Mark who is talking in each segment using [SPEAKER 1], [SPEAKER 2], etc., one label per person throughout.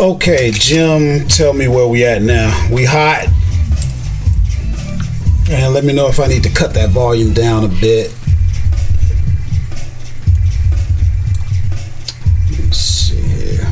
[SPEAKER 1] Okay, Jim, tell me where we at now. We hot? And let me know if I need to cut that volume down a bit. Let's see here.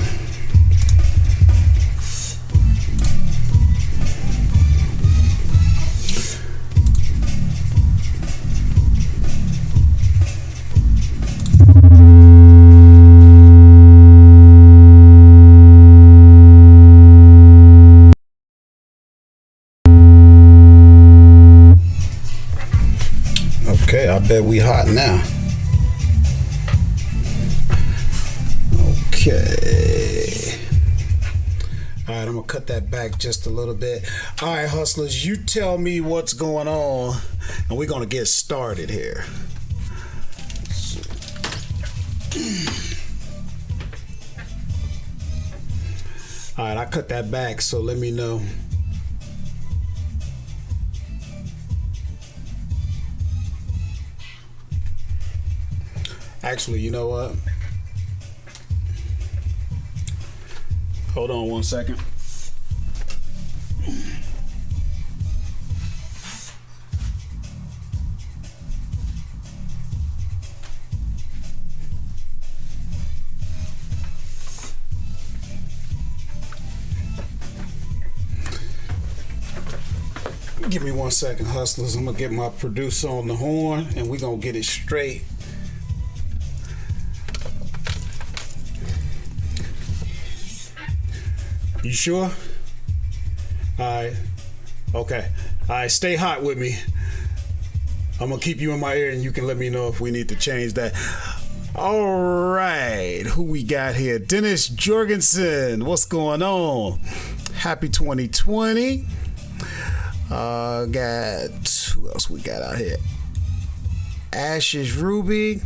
[SPEAKER 1] Okay, I bet we hot now. Okay. All right, I'm gonna cut that back just a little bit. All right, hustlers, you tell me what's going on, and we're gonna get started here. All right, I cut that back, so let me know. Actually, you know what? Hold on one second. Give me 1 second, hustlers. I'm gonna get my producer on the horn and we're gonna get it straight. You sure? Alright. Okay. Alright, stay hot with me. I'm gonna keep you in my ear and you can let me know if we need to change that. Alright, who we got here? Dennis Jorgensen. What's going on? Happy 2020. Who else we got out here? Ashes Ruby.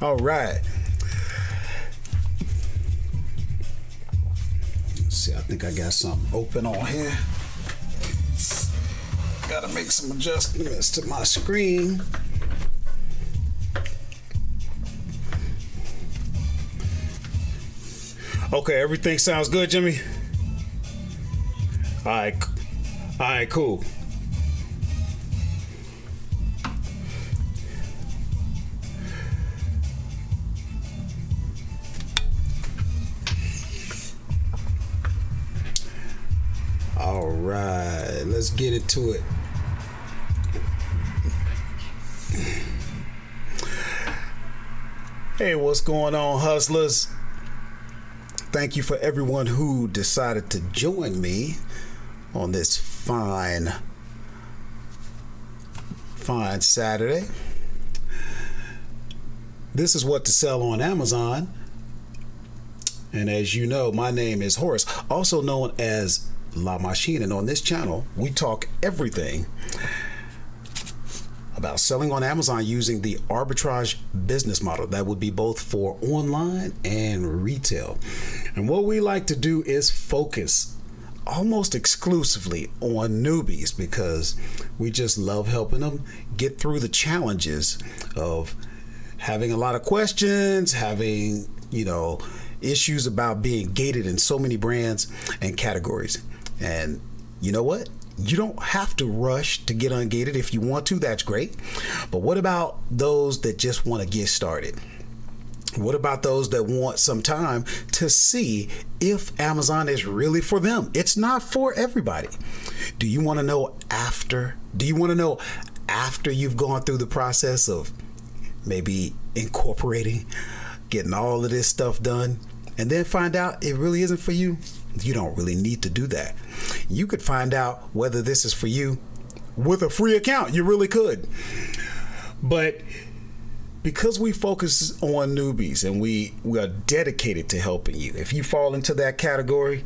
[SPEAKER 1] Alright. See, I think I got something open on here. Gotta make some adjustments to my screen. Okay, everything sounds good, Jimmy? Alright, cool. All right, let's get into it. Hey, what's going on, hustlers? Thank you for everyone who decided to join me on this fine Saturday. This is what to sell on Amazon. And as you know, my name is Horace, also known as La Machine, and on this channel we talk everything about selling on Amazon using the arbitrage business model. That would be both for online and retail. And what we like to do is focus almost exclusively on newbies because we just love helping them get through the challenges of having a lot of questions, having, issues about being gated in so many brands and categories. And you know what? You don't have to rush to get ungated. If you want to, that's great. But what about those that just want to get started? What about those that want some time to see if Amazon is really for them? It's not for everybody. Do you want to know after? Do you want to know after you've gone through the process of maybe incorporating, getting all of this stuff done, and then find out it really isn't for you? You don't really need to do that. You could find out whether this is for you with a free account. You really could. But because we focus on newbies and we are dedicated to helping you, if you fall into that category,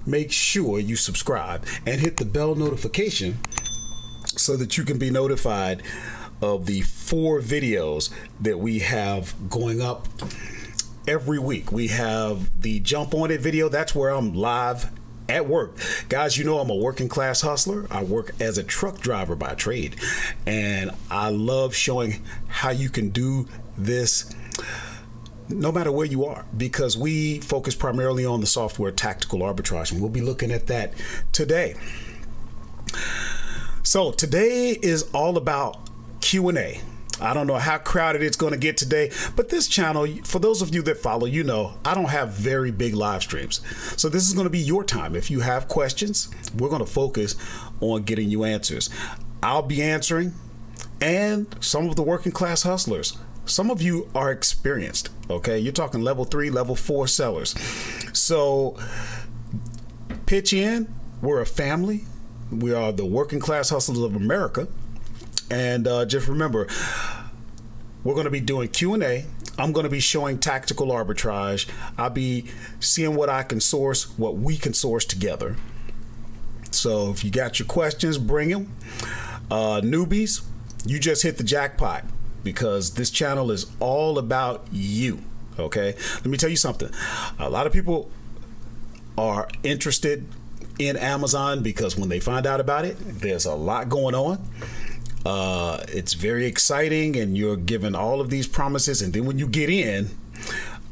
[SPEAKER 1] make sure you subscribe and hit the bell notification so that you can be notified of the 4 videos that we have going up every week. We have the Jump On It video. That's where I'm live at work. Guys, you know I'm a working class hustler. I work as a truck driver by trade, and I love showing how you can do this no matter where you are, because we focus primarily on the software tactical arbitrage, and we'll be looking at that today. So today is all about Q&A. I don't know how crowded it's going to get today, but this channel, for those of you that follow, you know, I don't have very big live streams. So this is going to be your time. If you have questions, we're going to focus on getting you answers. I'll be answering, and some of the working class hustlers. Some of you are experienced, okay? You're talking level 3, level 4 sellers. So pitch in. We're a family. We are the working class hustlers of America. And just remember, we're going to be doing Q&A. I'm going to be showing tactical arbitrage. I'll be seeing what I can source, what we can source together. So if you got your questions, bring them. Newbies, you just hit the jackpot, because this channel is all about you, okay? Let me tell you something. A lot of people are interested in Amazon because when they find out about it, there's a lot going on. It's very exciting, and you're given all of these promises, and then when you get in,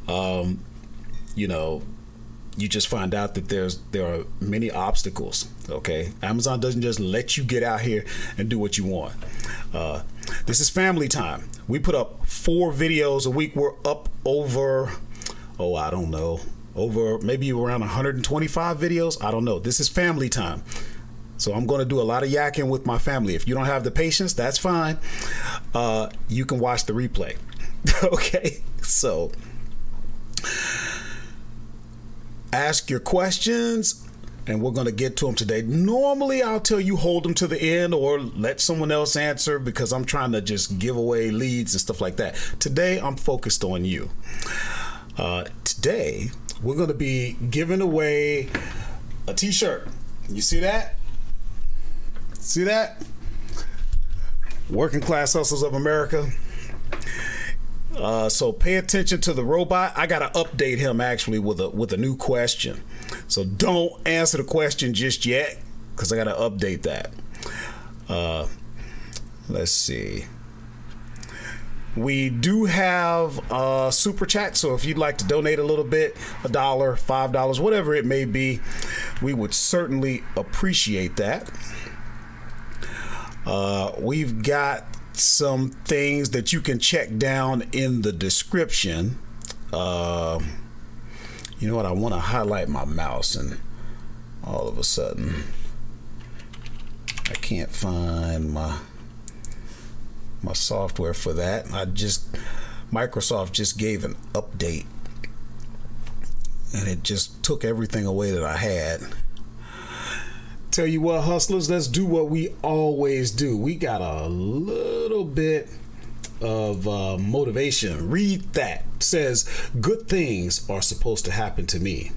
[SPEAKER 1] you know, you just find out that there are many obstacles. Okay, Amazon doesn't just let you get out here and do what you want. This is family time. We put up 4 videos a week. We're up over, I don't know, over maybe around 125 videos. I don't know. This is family time. So I'm going to do a lot of yakking with my family. If you don't have the patience, that's fine. You can watch the replay. Okay, so ask your questions, and we're going to get to them today. Normally, I'll tell you hold them to the end or let someone else answer, because I'm trying to just give away leads and stuff like that. Today, I'm focused on you. Today, we're going to be giving away a t-shirt. You see that? See that? Working Class Hustlers of America. So pay attention to the robot. I got to update him actually with a new question. So don't answer the question just yet, because I got to update that. Let's see. We do have super chat, so if you'd like to donate a little bit, $1, $5, whatever it may be, we would certainly appreciate that. We've got some things that you can check down in the description. You know what? I want to highlight my mouse, and all of a sudden I can't find my software for that. Microsoft just gave an update, and it just took everything away that I had. Tell you what, hustlers, let's do what we always do. We got a little bit of motivation. Read that. It says, good things are supposed to happen to me.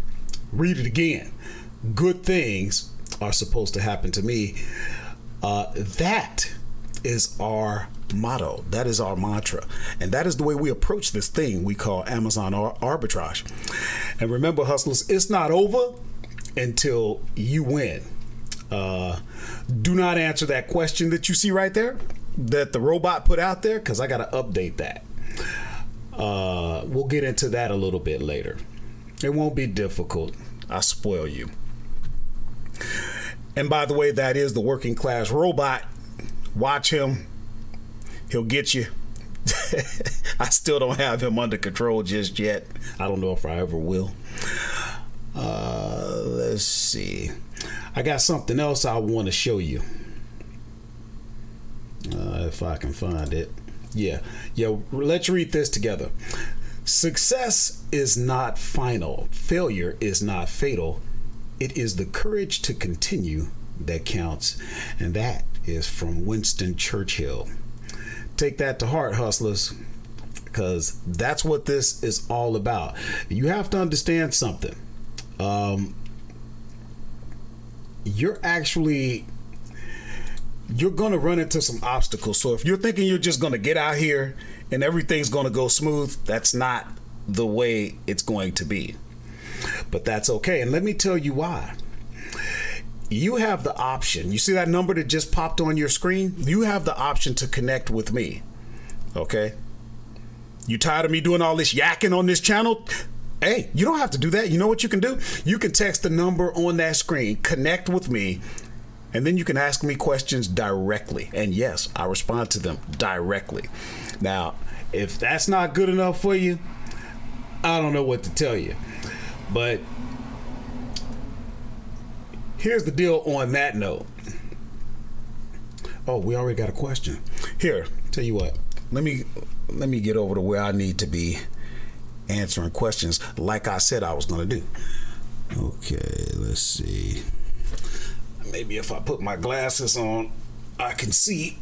[SPEAKER 1] Read it again. Good things are supposed to happen to me. That is our motto. That is our mantra. And that is the way we approach this thing we call Amazon arbitrage. And remember, hustlers, it's not over until you win. Do not answer that question that you see right there, that the robot put out there, because I got to update that. We'll get into that a little bit later. It won't be difficult. I spoil you. And by the way, that is the working class robot. Watch him. He'll get you. I still don't have him under control just yet. I don't know if I ever will. Let's see. I got something else I want to show you. If I can find it. Yeah, let's read this together. Success is not final. Failure is not fatal. It is the courage to continue that counts. And that is from Winston Churchill. Take that to heart, hustlers, because that's what this is all about. You have to understand something. You're going to run into some obstacles. So if you're thinking you're just going to get out here and everything's going to go smooth, that's not the way it's going to be. But that's okay. And let me tell you why. You have the option. You see that number that just popped on your screen? You have the option to connect with me. Okay? You tired of me doing all this yakking on this channel? Hey, you don't have to do that. You know what you can do? You can text the number on that screen, connect with me, and then you can ask me questions directly. And yes, I respond to them directly. Now, if that's not good enough for you, I don't know what to tell you. But here's the deal on that note. Oh, we already got a question. Here, tell you what. Let me get over to where I need to be answering questions like I said I was going to do. Okay, let's see. Maybe if I put my glasses on, I can see.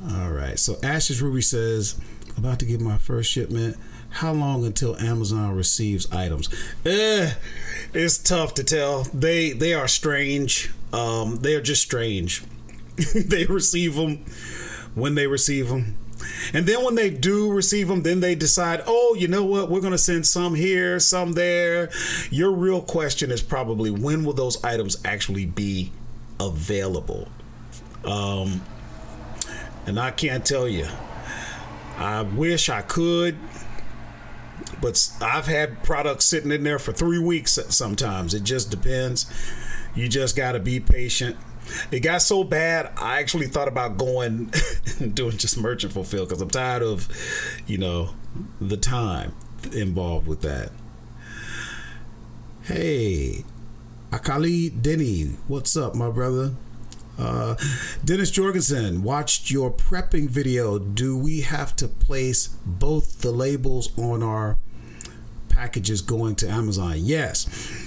[SPEAKER 1] All right, so Ashes Ruby says, about to get my first shipment. How long until Amazon receives items? It's tough to tell. They are strange. They are just strange. They receive them when they receive them. And then when they do receive them, then they decide, oh, you know what? We're going to send some here, some there. Your real question is probably, when will those items actually be available? And I can't tell you. I wish I could, but I've had products sitting in there for 3 weeks sometimes. It just depends. You just got to be patient. It got so bad, I actually thought about going and doing just merchant fulfill because I'm tired of, the time involved with that. Hey, Akali Denny, what's up, my brother? Dennis Jorgensen, watched your prepping video. Do we have to place both the labels on our packages going to Amazon? Yes.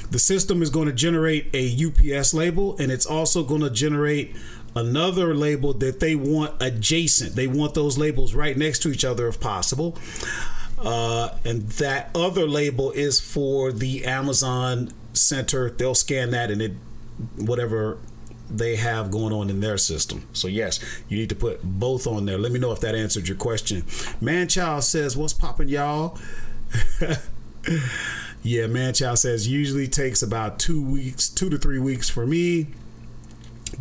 [SPEAKER 1] The system is going to generate a UPS label, and it's also going to generate another label that they want adjacent. They want those labels right next to each other if possible. And that other label is for the Amazon center. They'll scan that and whatever they have going on in their system. So yes, you need to put both on there. Let me know if that answered your question. Manchild says, what's poppin', y'all? Yeah, Manchild says usually takes about 2 to 3 weeks for me.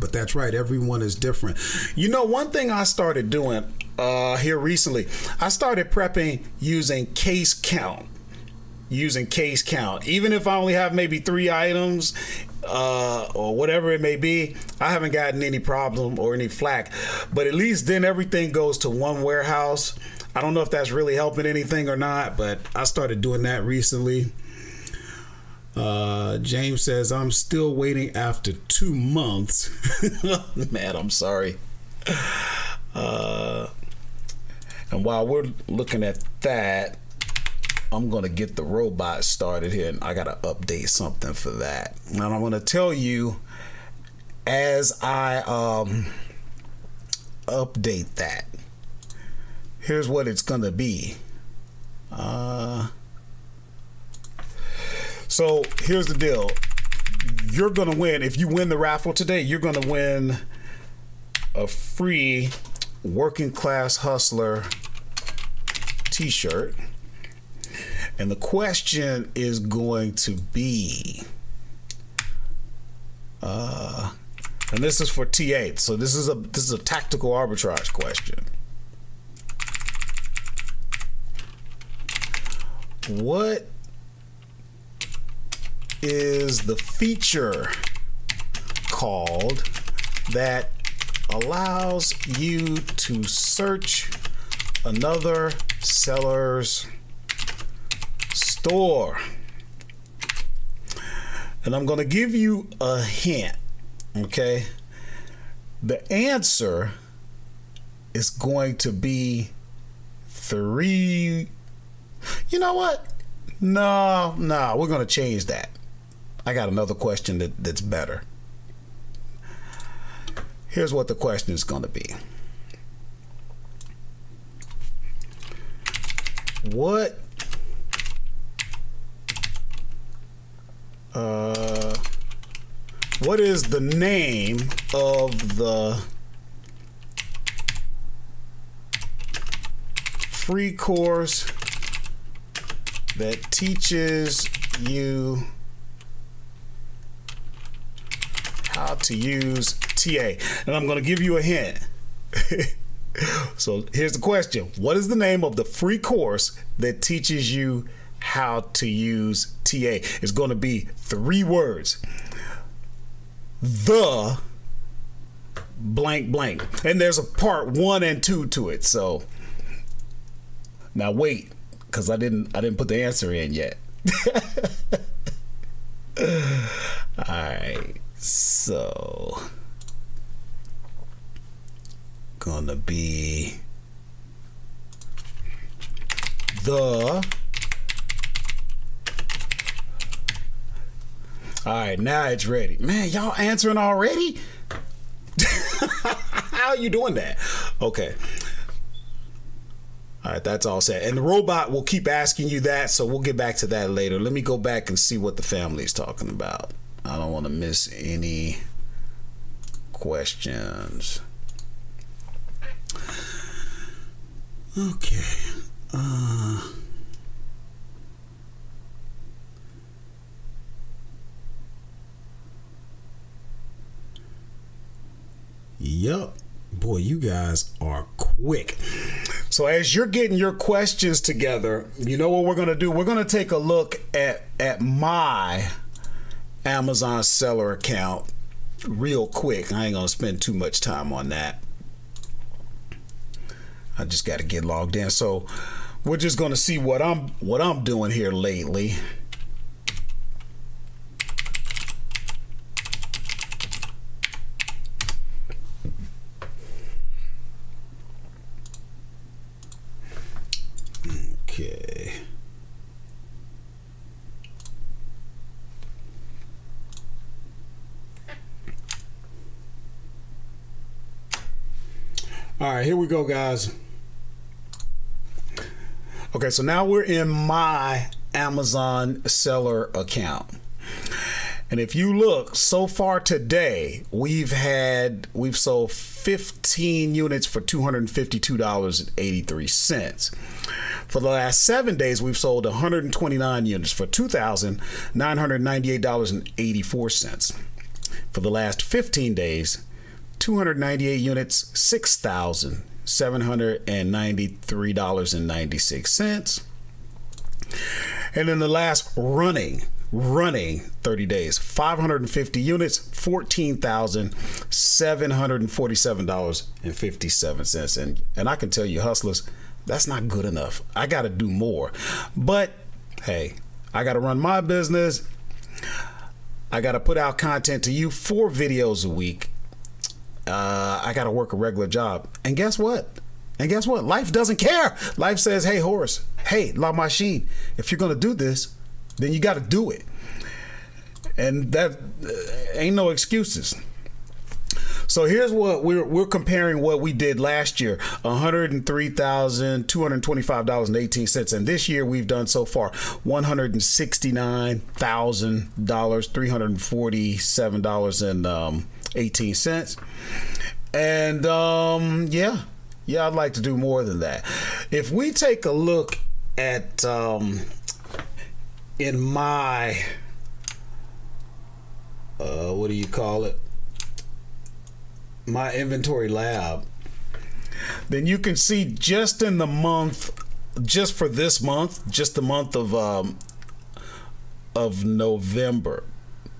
[SPEAKER 1] But that's right, everyone is different. One thing I started doing here recently, I started prepping using case count. Even if I only have maybe 3 items or whatever it may be, I haven't gotten any problem or any flack. But at least then everything goes to one warehouse. I don't know if that's really helping anything or not, but I started doing that recently. James says, I'm still waiting after 2 months. Man, I'm sorry. And while we're looking at that, I'm going to get the robot started here, and I got to update something for that. And I'm going to tell you as I update that. Here's what it's going to be. So here's the deal. You're going to win. If you win the raffle today, you're going to win a free Working Class Hustler t-shirt. And the question is going to be, and this is for T8. So this is a tactical arbitrage question. What is the feature called that allows you to search another seller's store? And I'm going to give you a hint, okay? The answer is going to be 3. You know what? No, we're going to change that. I got another question that's better. Here's what the question is going to be. What is the name of the free course that teaches you how to use TA? And I'm going to give you a hint. So here's the question. What is the name of the free course that teaches you how to use TA? It's going to be 3 words. The blank blank. And there's a part 1 and 2 to it. So now wait, because I didn't put the answer in yet. All right. So gonna be the. All right, now it's ready. Man, y'all answering already? How are you doing that? Okay. All right, that's all set. And the robot will keep asking you that, so we'll get back to that later. Let me go back and see what the family is talking about. I don't want to miss any questions. Okay. Yep. Boy, you guys are quick. So as you're getting your questions together, you know what we're going to do? We're going to take a look at my Amazon seller account real quick. I ain't going to spend too much time on that. I just got to get logged in. So we're just going to see what I'm doing here lately. Okay. All right, here we go, guys. Okay, so now we're in my Amazon seller account. And if you look, so far today, we've sold 15 units for $252.83. For the last 7 days, we've sold 129 units for $2,998.84. For the last 15 days, 298 units, $6,793.96. And in the last running 30 days, 550 units, $14,747.57. And I can tell you, hustlers, that's not good enough. I got to do more. But hey, I got to run my business. I got to put out content to you, 4 videos a week. I got to work a regular job. And guess what? Life doesn't care. Life says, hey, Horace, hey, La Machine, if you're going to do this, then you got to do it. And that ain't no excuses. So here's what we're comparing what we did last year, $103,225.18. And this year we've done so far $169,347.18. And yeah, I'd like to do more than that. If we take a look at in my what do you call it? My inventory lab, then you can see just in the month, just for this month, just the month of November,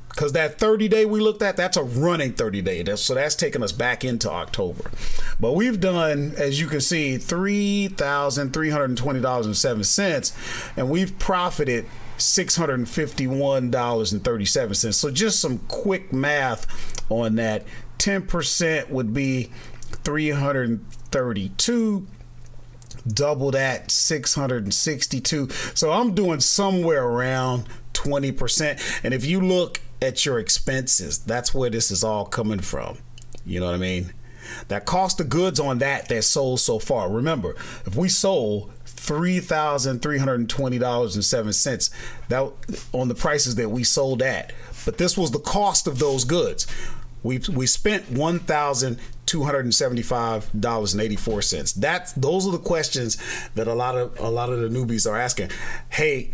[SPEAKER 1] because that 30-day we looked at, that's a running 30-day. So that's taking us back into October. But we've done, as you can see, $3,320.07, and we've profited $651.37. So just some quick math on that. 10% would be 332. Double that, 662. So I'm doing somewhere around 20%. And if you look at your expenses, that's where this is all coming from. You know what I mean? That cost of goods on that sold so far. Remember, if we sold $3,320.07, that on the prices that we sold at, but this was the cost of those goods. We spent $1,275.84. Those are the questions that a lot of the newbies are asking. Hey,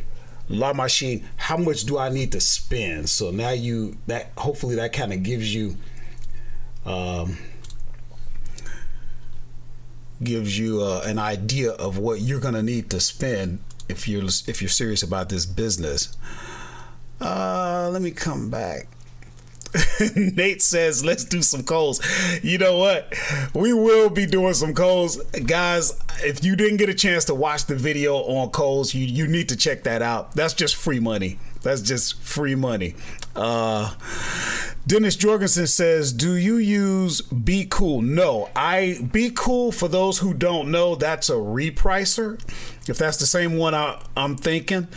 [SPEAKER 1] La Machine, how much do I need to spend? So now hopefully that kind of gives you gives you an idea of what you're going to need to spend if you're serious about this business. Let me come back. Nate says, let's do some calls. You know what? We will be doing some calls. Guys, if you didn't get a chance to watch the video on calls, you need to check that out. That's just free money. That's just free money. Dennis Jorgensen says, do you use Be Cool? No, Be Cool, for those who don't know, that's a repricer. If that's the same one I'm thinking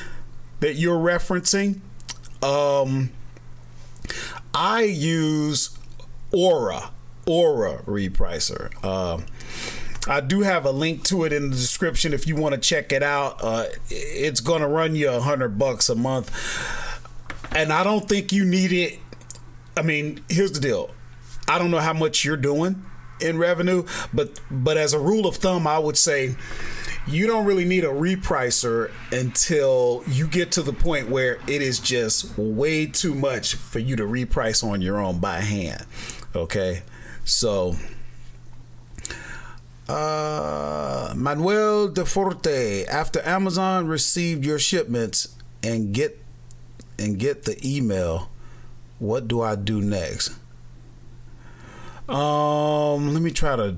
[SPEAKER 1] that you're referencing, I use Aura repricer. I do have a link to it in the description if you want to check it out. It's going to run you $100 a month, and I don't think you need it. I mean, here's the deal. I don't know how much you're doing in revenue, but as a rule of thumb, I would say you don't really need a repricer until you get to the point where it is just way too much for you to reprice on your own by hand. Okay, so Manuel De Forte, after Amazon received your shipments and get the email, what do I do next? Let me try to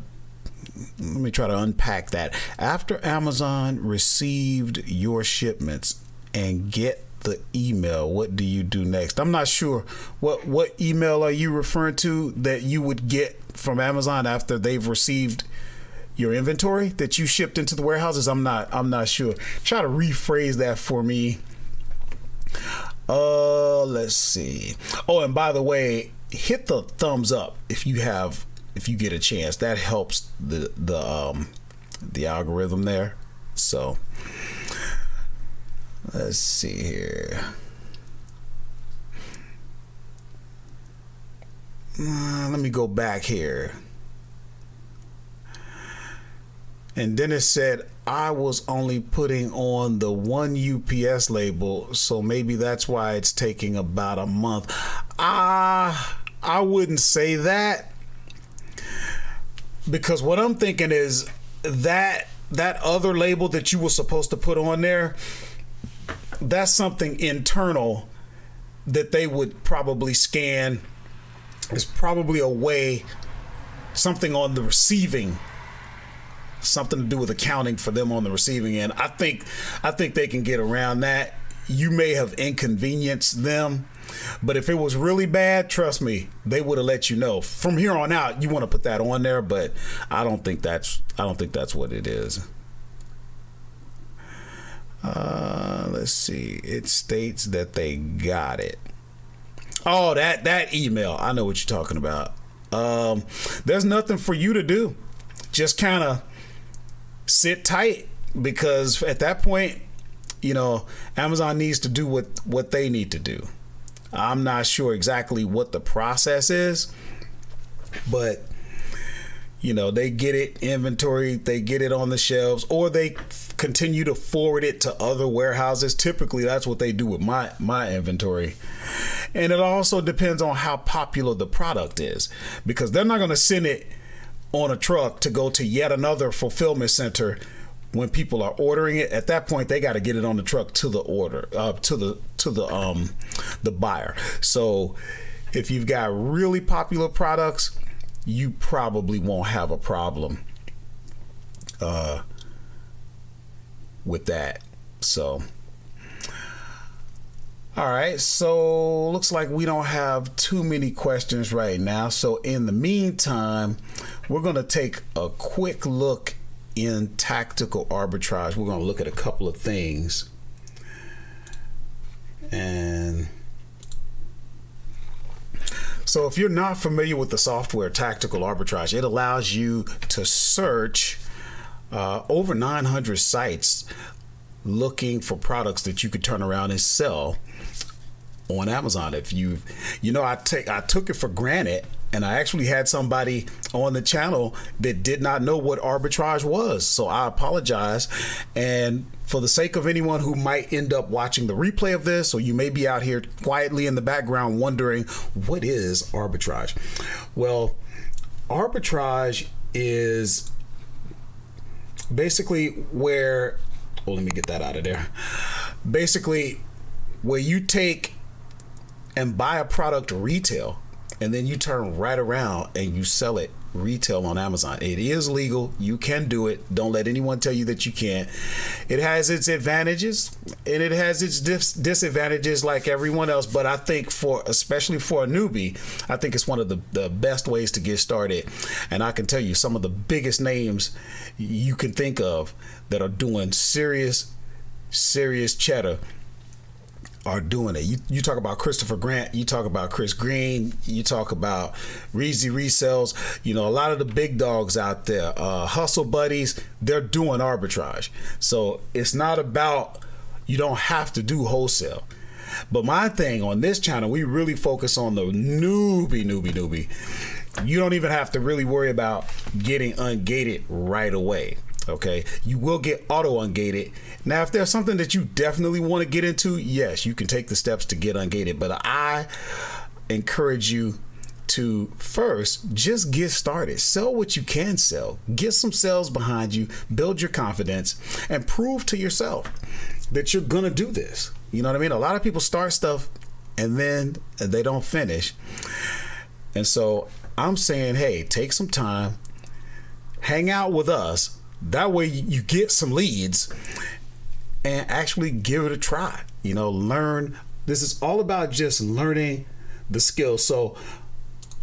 [SPEAKER 1] unpack that. After Amazon received your shipments and get the email, what do you do next? I'm not sure what email are you referring to that you would get from Amazon after they've received your inventory that you shipped into the warehouses. I'm not sure. Try to rephrase that for me. Let's see. Oh, and by the way, hit the thumbs up if you get a chance. That helps the algorithm there. So let's see here. Let me go back here. And Dennis said, I was only putting on the one UPS label, so maybe that's why it's taking about a month. I wouldn't say that, because what I'm thinking is that other label that you were supposed to put on there, that's something internal that they would probably scan. It's probably a way, something on the receiving, something to do with accounting for them on the receiving end. I think they can get around that. You may have inconvenienced them, but if it was really bad, trust me, they would have let you know. From here on out, you want to put that on there, but I don't think that's what it is. Let's see. It states that they got it. Oh, that email. I know what you're talking about. There's nothing for you to do. Just kind of sit tight, because at that point, Amazon needs to do what they need to do. I'm not sure exactly what the process is, but they get it inventory, they get it on the shelves, or they continue to forward it to other warehouses. Typically, that's what they do with my inventory. And it also depends on how popular the product is, because they're not going to send it on a truck to go to yet another fulfillment center when people are ordering it. At that point, they got to get it on the truck to the order, to the buyer. So if you've got really popular products, you probably won't have a problem with that. So all right, so looks like we don't have too many questions right now. So in the meantime, we're going to take a quick look in tactical arbitrage. We're going to look at a couple of things. And so if you're not familiar with the software tactical arbitrage, it allows you to search over 900 sites looking for products that you could turn around and sell on Amazon. If I took it for granted, and I actually had somebody on the channel that did not know what arbitrage was. So I apologize. And for the sake of anyone who might end up watching the replay of this, or you may be out here quietly in the background wondering, what is arbitrage? Well, arbitrage is basically where, well, let me get that out of there. Basically, where you take and buy a product retail, and then you turn right around and you sell it retail on Amazon. It is legal. You can do it. Don't let anyone tell you that you can't. It has its advantages and it has its disadvantages like everyone else. But I think especially for a newbie, I think it's one of the best ways to get started. And I can tell you some of the biggest names you can think of that are doing serious cheddar are doing it. You talk about Christopher Grant, you talk about Chris Green, you talk about Reezy Resells, a lot of the big dogs out there, Hustle Buddies, they're doing arbitrage. So it's not about, you don't have to do wholesale. But my thing on this channel, we really focus on the newbie. You don't even have to really worry about getting ungated right away. Okay, you will get auto ungated. Now, if there's something that you definitely want to get into, yes, you can take the steps to get ungated. But I encourage you to first just get started. Sell what you can sell. Get some sales behind you. Build your confidence and prove to yourself that you're going to do this. You know what I mean? A lot of people start stuff and then they don't finish. And so I'm saying, hey, take some time, hang out with us. That way you get some leads and actually give it a try. Learn. This is all about just learning the skills. So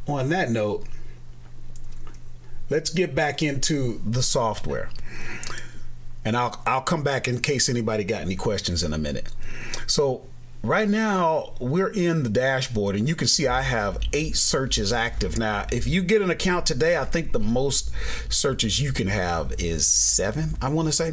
[SPEAKER 1] on that note, let's get back into the software. And I'll come back in case anybody got any questions in a minute. So right now we're in the dashboard and you can see I have 8 searches active. Now, if you get an account today, I think the most searches you can have is 7, I want to say.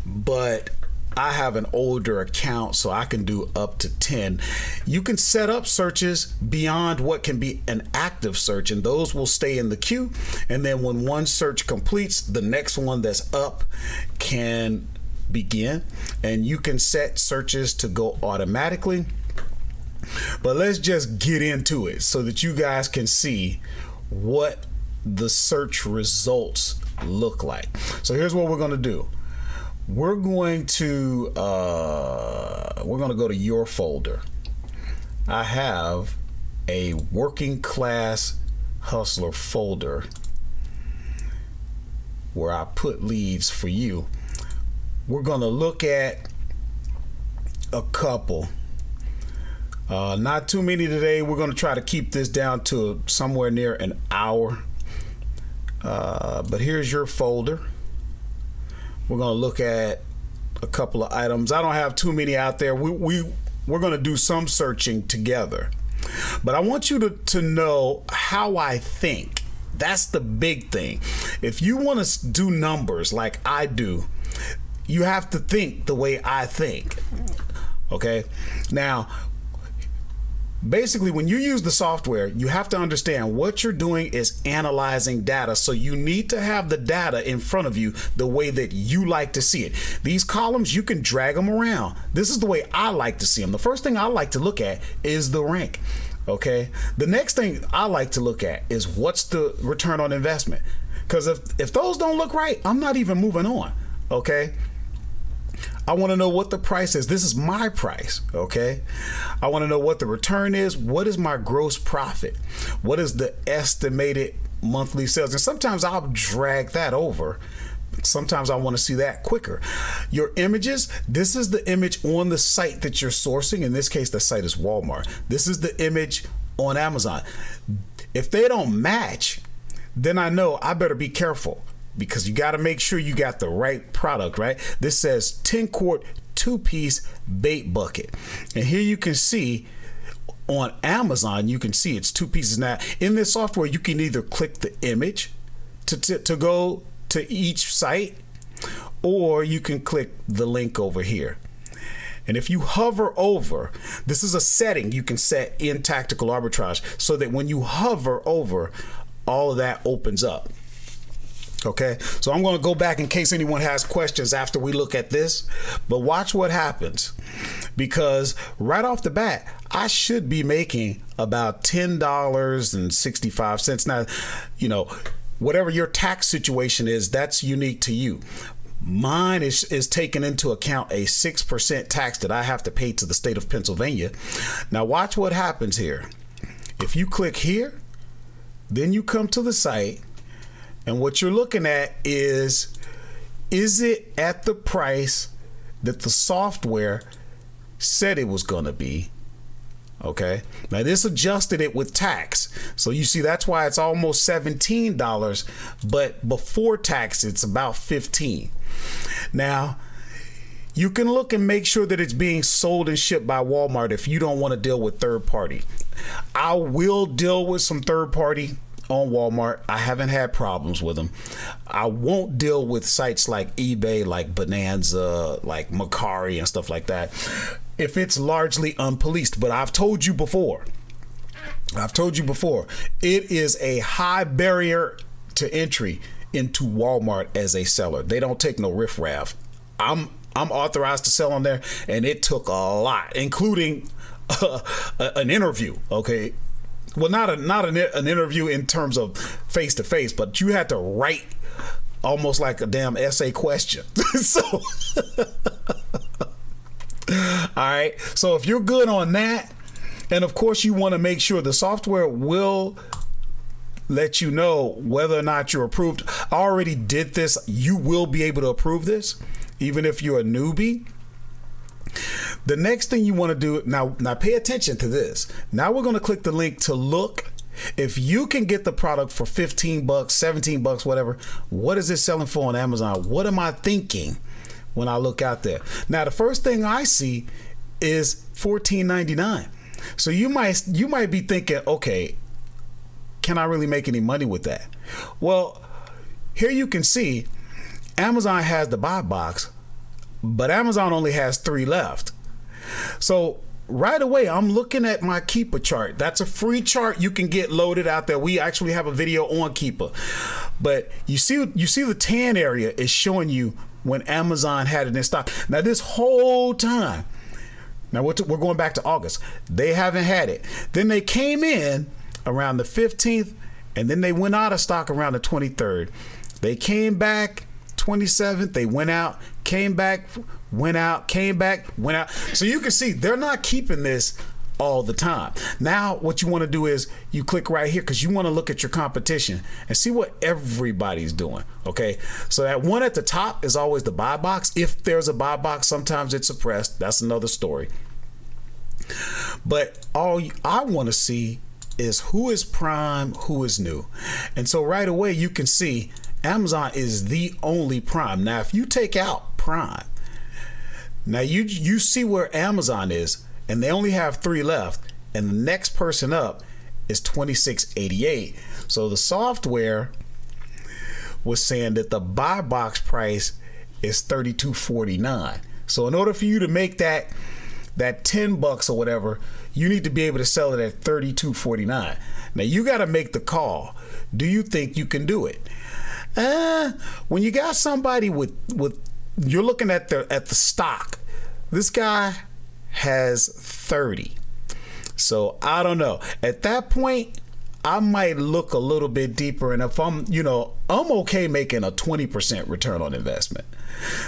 [SPEAKER 1] But I have an older account, so I can do up to 10. You can set up searches beyond what can be an active search, and those will stay in the queue. And then when one search completes, the next one that's up can begin, and you can set searches to go automatically. But let's just get into it so that you guys can see what the search results look like. So here's what we're going to do. We're going to go to your folder. I have a working class hustler folder where I put leads for you. We're going to look at a couple. Not too many today. We're going to try to keep this down to somewhere near an hour. But here's your folder. We're going to look at a couple of items. I don't have too many out there. We're going to do some searching together. But I want you to know how I think. That's the big thing. If you want to do numbers like I do, you have to think the way I think. Okay? Now, basically, when you use the software, you have to understand what you're doing is analyzing data. So you need to have the data in front of you the way that you like to see it. These columns, you can drag them around. This is the way I like to see them. The first thing I like to look at is the rank. Okay. The next thing I like to look at is what's the return on investment. Because if those don't look right, I'm not even moving on. Okay. I want to know what the price is. This is my price, okay? I want to know what the return is. What is my gross profit? What is the estimated monthly sales? And sometimes I'll drag that over. Sometimes I want to see that quicker. Your images, this is the image on the site that you're sourcing. In this case, the site is Walmart. This is the image on Amazon. If they don't match, then I know I better be careful. Because you got to make sure you got the right product, right? This says 10 quart 2-piece bait bucket. And here you can see on Amazon, you can see it's 2 pieces. Now, in this software, you can either click the image to go to each site, or you can click the link over here. And if you hover over, this is a setting you can set in Tactical Arbitrage so that when you hover over, all of that opens up. Okay, so I'm going to go back in case anyone has questions after we look at this, but watch what happens, because right off the bat, I should be making about $10.65. Now, whatever your tax situation is, that's unique to you. Mine is taking into account a 6% tax that I have to pay to the state of Pennsylvania. Now watch what happens here. If you click here, then you come to the site, and what you're looking at is it at the price that the software said it was going to be? Okay. Now this adjusted it with tax. So you see, that's why it's almost $17, but before tax, it's about $15. Now, you can look and make sure that it's being sold and shipped by Walmart if you don't want to deal with third party. I will deal with some third party on Walmart. I haven't had problems with them. I won't deal with sites like eBay, like Bonanza, like Mercari and stuff like that if it's largely unpoliced. But I've told you before, it is a high barrier to entry into Walmart as a seller. They don't take no riffraff. I'm authorized to sell on there, and it took a lot, including an interview. Okay, well, not an interview in terms of face to face, but you had to write almost like a damn essay question. So, all right. So if you're good on that, and of course you want to make sure the software will let you know whether or not you're approved. I already did this. You will be able to approve this, even if you're a newbie. The next thing you want to do now pay attention to this. Now we're going to click the link to look if you can get the product for $15, $17, whatever. What is it selling for on Amazon? What am I thinking when I look out there? Now, the first thing I see is $14.99. So you might be thinking, okay, can I really make any money with that? Well, here you can see Amazon has the buy box, but Amazon only has 3 left. So right away, I'm looking at my Keeper chart. That's a free chart you can get loaded out there. We actually have a video on Keeper, but you see the tan area is showing you when Amazon had it in stock. Now this whole time, now we're going back to August, they haven't had it. Then they came in around the 15th, and then they went out of stock around the 23rd. They came back 27th, they went out, came back, went out, came back, went out. So you can see they're not keeping this all the time. Now what you want to do is you click right here because you want to look at your competition and see what everybody's doing. Okay, so that one at the top is always the buy box. If there's a buy box, sometimes it's suppressed. That's another story. But all I want to see is who is prime, who is new. And so right away you can see Amazon is the only prime. Now if you take out prime, now you see where Amazon is, and they only have 3 left, and the next person up is $26.88. So the software was saying that the buy box price is $32.49. So in order for you to make that $10 or whatever, you need to be able to sell it at $32.49. Now you got to make the call. Do you think you can do it? When you got somebody with you're looking at the stock. This guy has 30. So I don't know. At that point, I might look a little bit deeper, and if I'm okay making a 20% return on investment.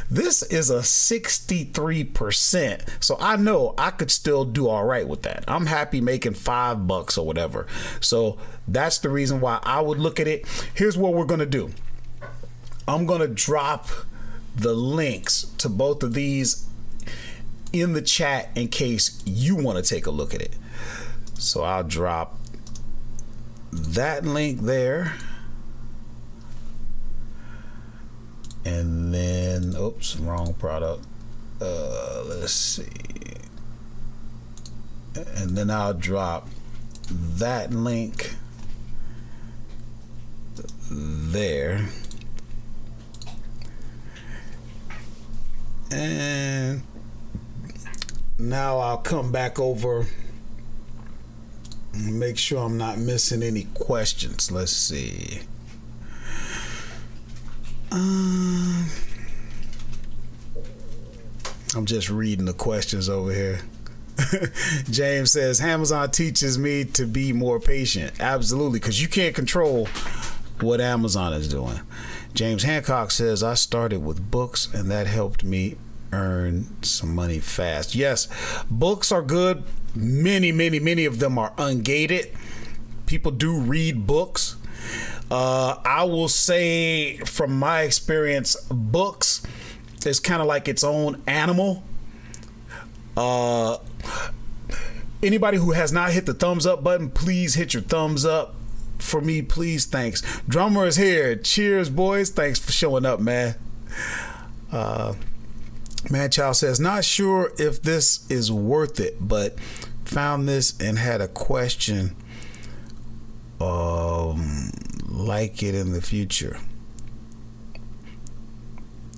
[SPEAKER 1] This is a 63%. So I know I could still do all right with that. I'm happy making $5 or whatever. So that's the reason why I would look at it. Here's what we're going to do. I'm going to drop the links to both of these in the chat in case you want to take a look at it. So I'll drop that link there. And then, oops, wrong product. Let's see. And then I'll drop that link there. And now I'll come back over and make sure I'm not missing any questions. Let's see. I'm just reading the questions over here. James says, Amazon teaches me to be more patient. Absolutely, because you can't control what Amazon is doing. James Hancock says, I started with books and that helped me earn some money fast. Yes, books are good. Many of them are ungated. People do read books. I will say from my experience, books is kind of like its own animal. Anybody who has not hit the thumbs up button, please hit your thumbs up for me, please. Thanks. Drummer is here. Cheers, boys. Thanks for showing up, man. Manchild says, not sure if this is worth it, but found this and had a question like it in the future.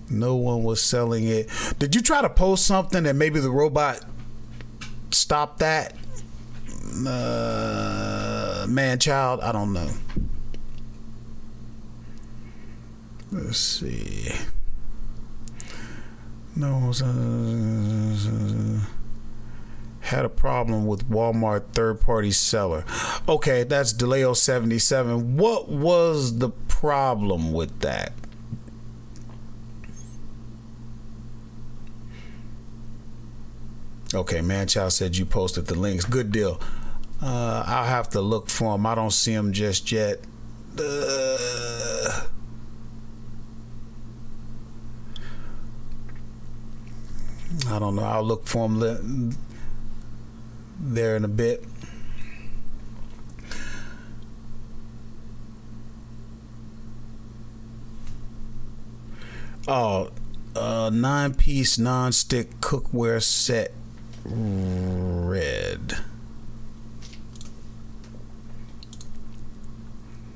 [SPEAKER 1] No one was selling it. Did you try to post something and maybe the robot stopped that? Manchild, I don't know. Let's see. No, had a problem with Walmart third-party seller. Okay, that's DeLeo77. What was the problem with that? Okay, Manchild said you posted the links. Good deal. I'll have to look for them. I don't see them just yet. I don't know. I'll look for them there in a bit. Oh, 9-piece non-stick cookware set, red.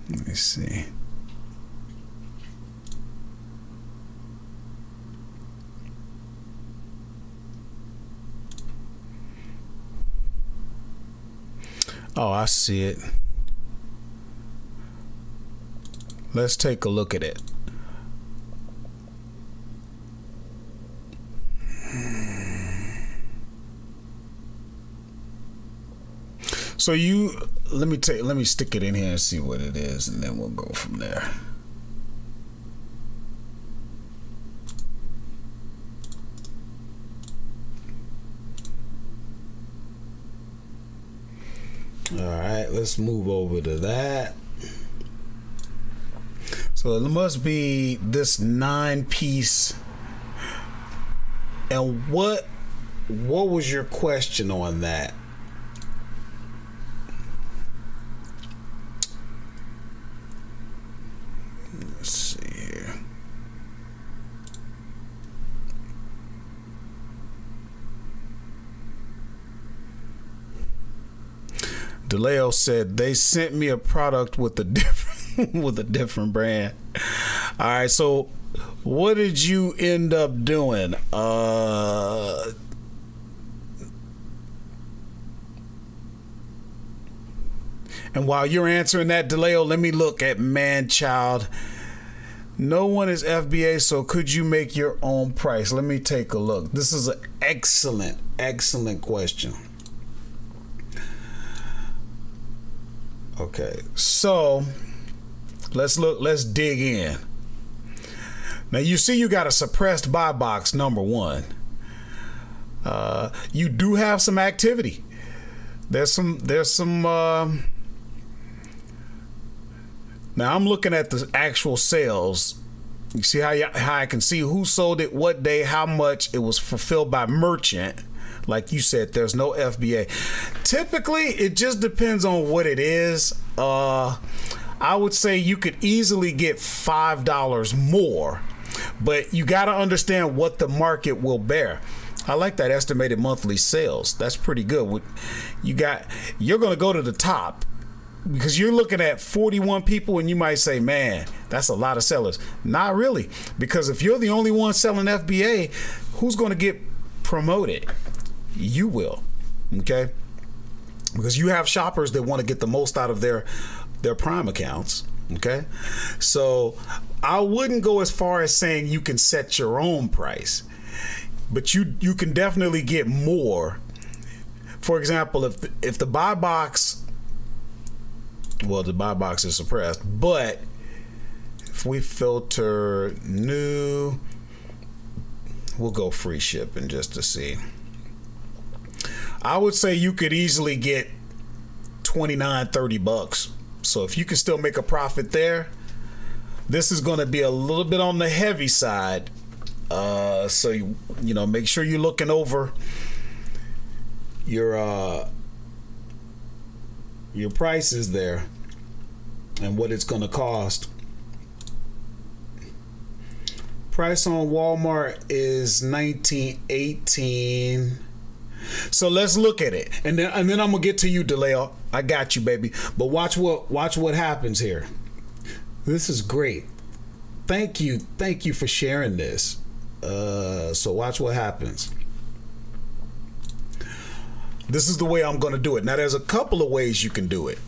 [SPEAKER 1] Let me see. Oh, I see it. Let's take a look at it. So let me stick it in here and see what it is, and then we'll go from there. All right, let's move over to that. So it must be this 9-piece. And what was your question on that? Let's see here. DeLeo said they sent me a product with a different brand. All right, so what did you end up doing? And while you're answering that, DeLeo, let me look at Manchild. No one is FBA, so could you make your own price? Let me take a look. This is an excellent question. Okay, so let's dig in. Now you see you got a suppressed buy box, number one. You do have some activity. There's some now I'm looking at the actual sales. You see how I can see who sold it, what day, how much. It was fulfilled by merchant. Like you said, there's no FBA. Typically, it just depends on what it is. I would say you could easily get $5 more, but you got to understand what the market will bear. I like that estimated monthly sales. That's pretty good. You're going to go to the top because you're looking at 41 people and you might say, man, that's a lot of sellers. Not really, because if you're the only one selling FBA, who's going to get promoted? You will. Okay? Because you have shoppers that want to get the most out of their Prime accounts. Okay? So I wouldn't go as far as saying you can set your own price, but you can definitely get more. For example, if the buy box, well, the buy box is suppressed, but If we filter new, we'll go free shipping just to see. I would say you could easily get $29-30. So if you can still make a profit there, this is going to be a little bit on the heavy side. So you know, make sure you're looking over your prices there and what it's going to cost. Price on Walmart is $19.18. So let's look at it, and then I'm gonna get to you, DeLeo. I got you, baby. But watch what happens here. This is great. Thank you for sharing this. So watch what happens. This is the way I'm gonna do it. Now, there's a couple of ways you can do it.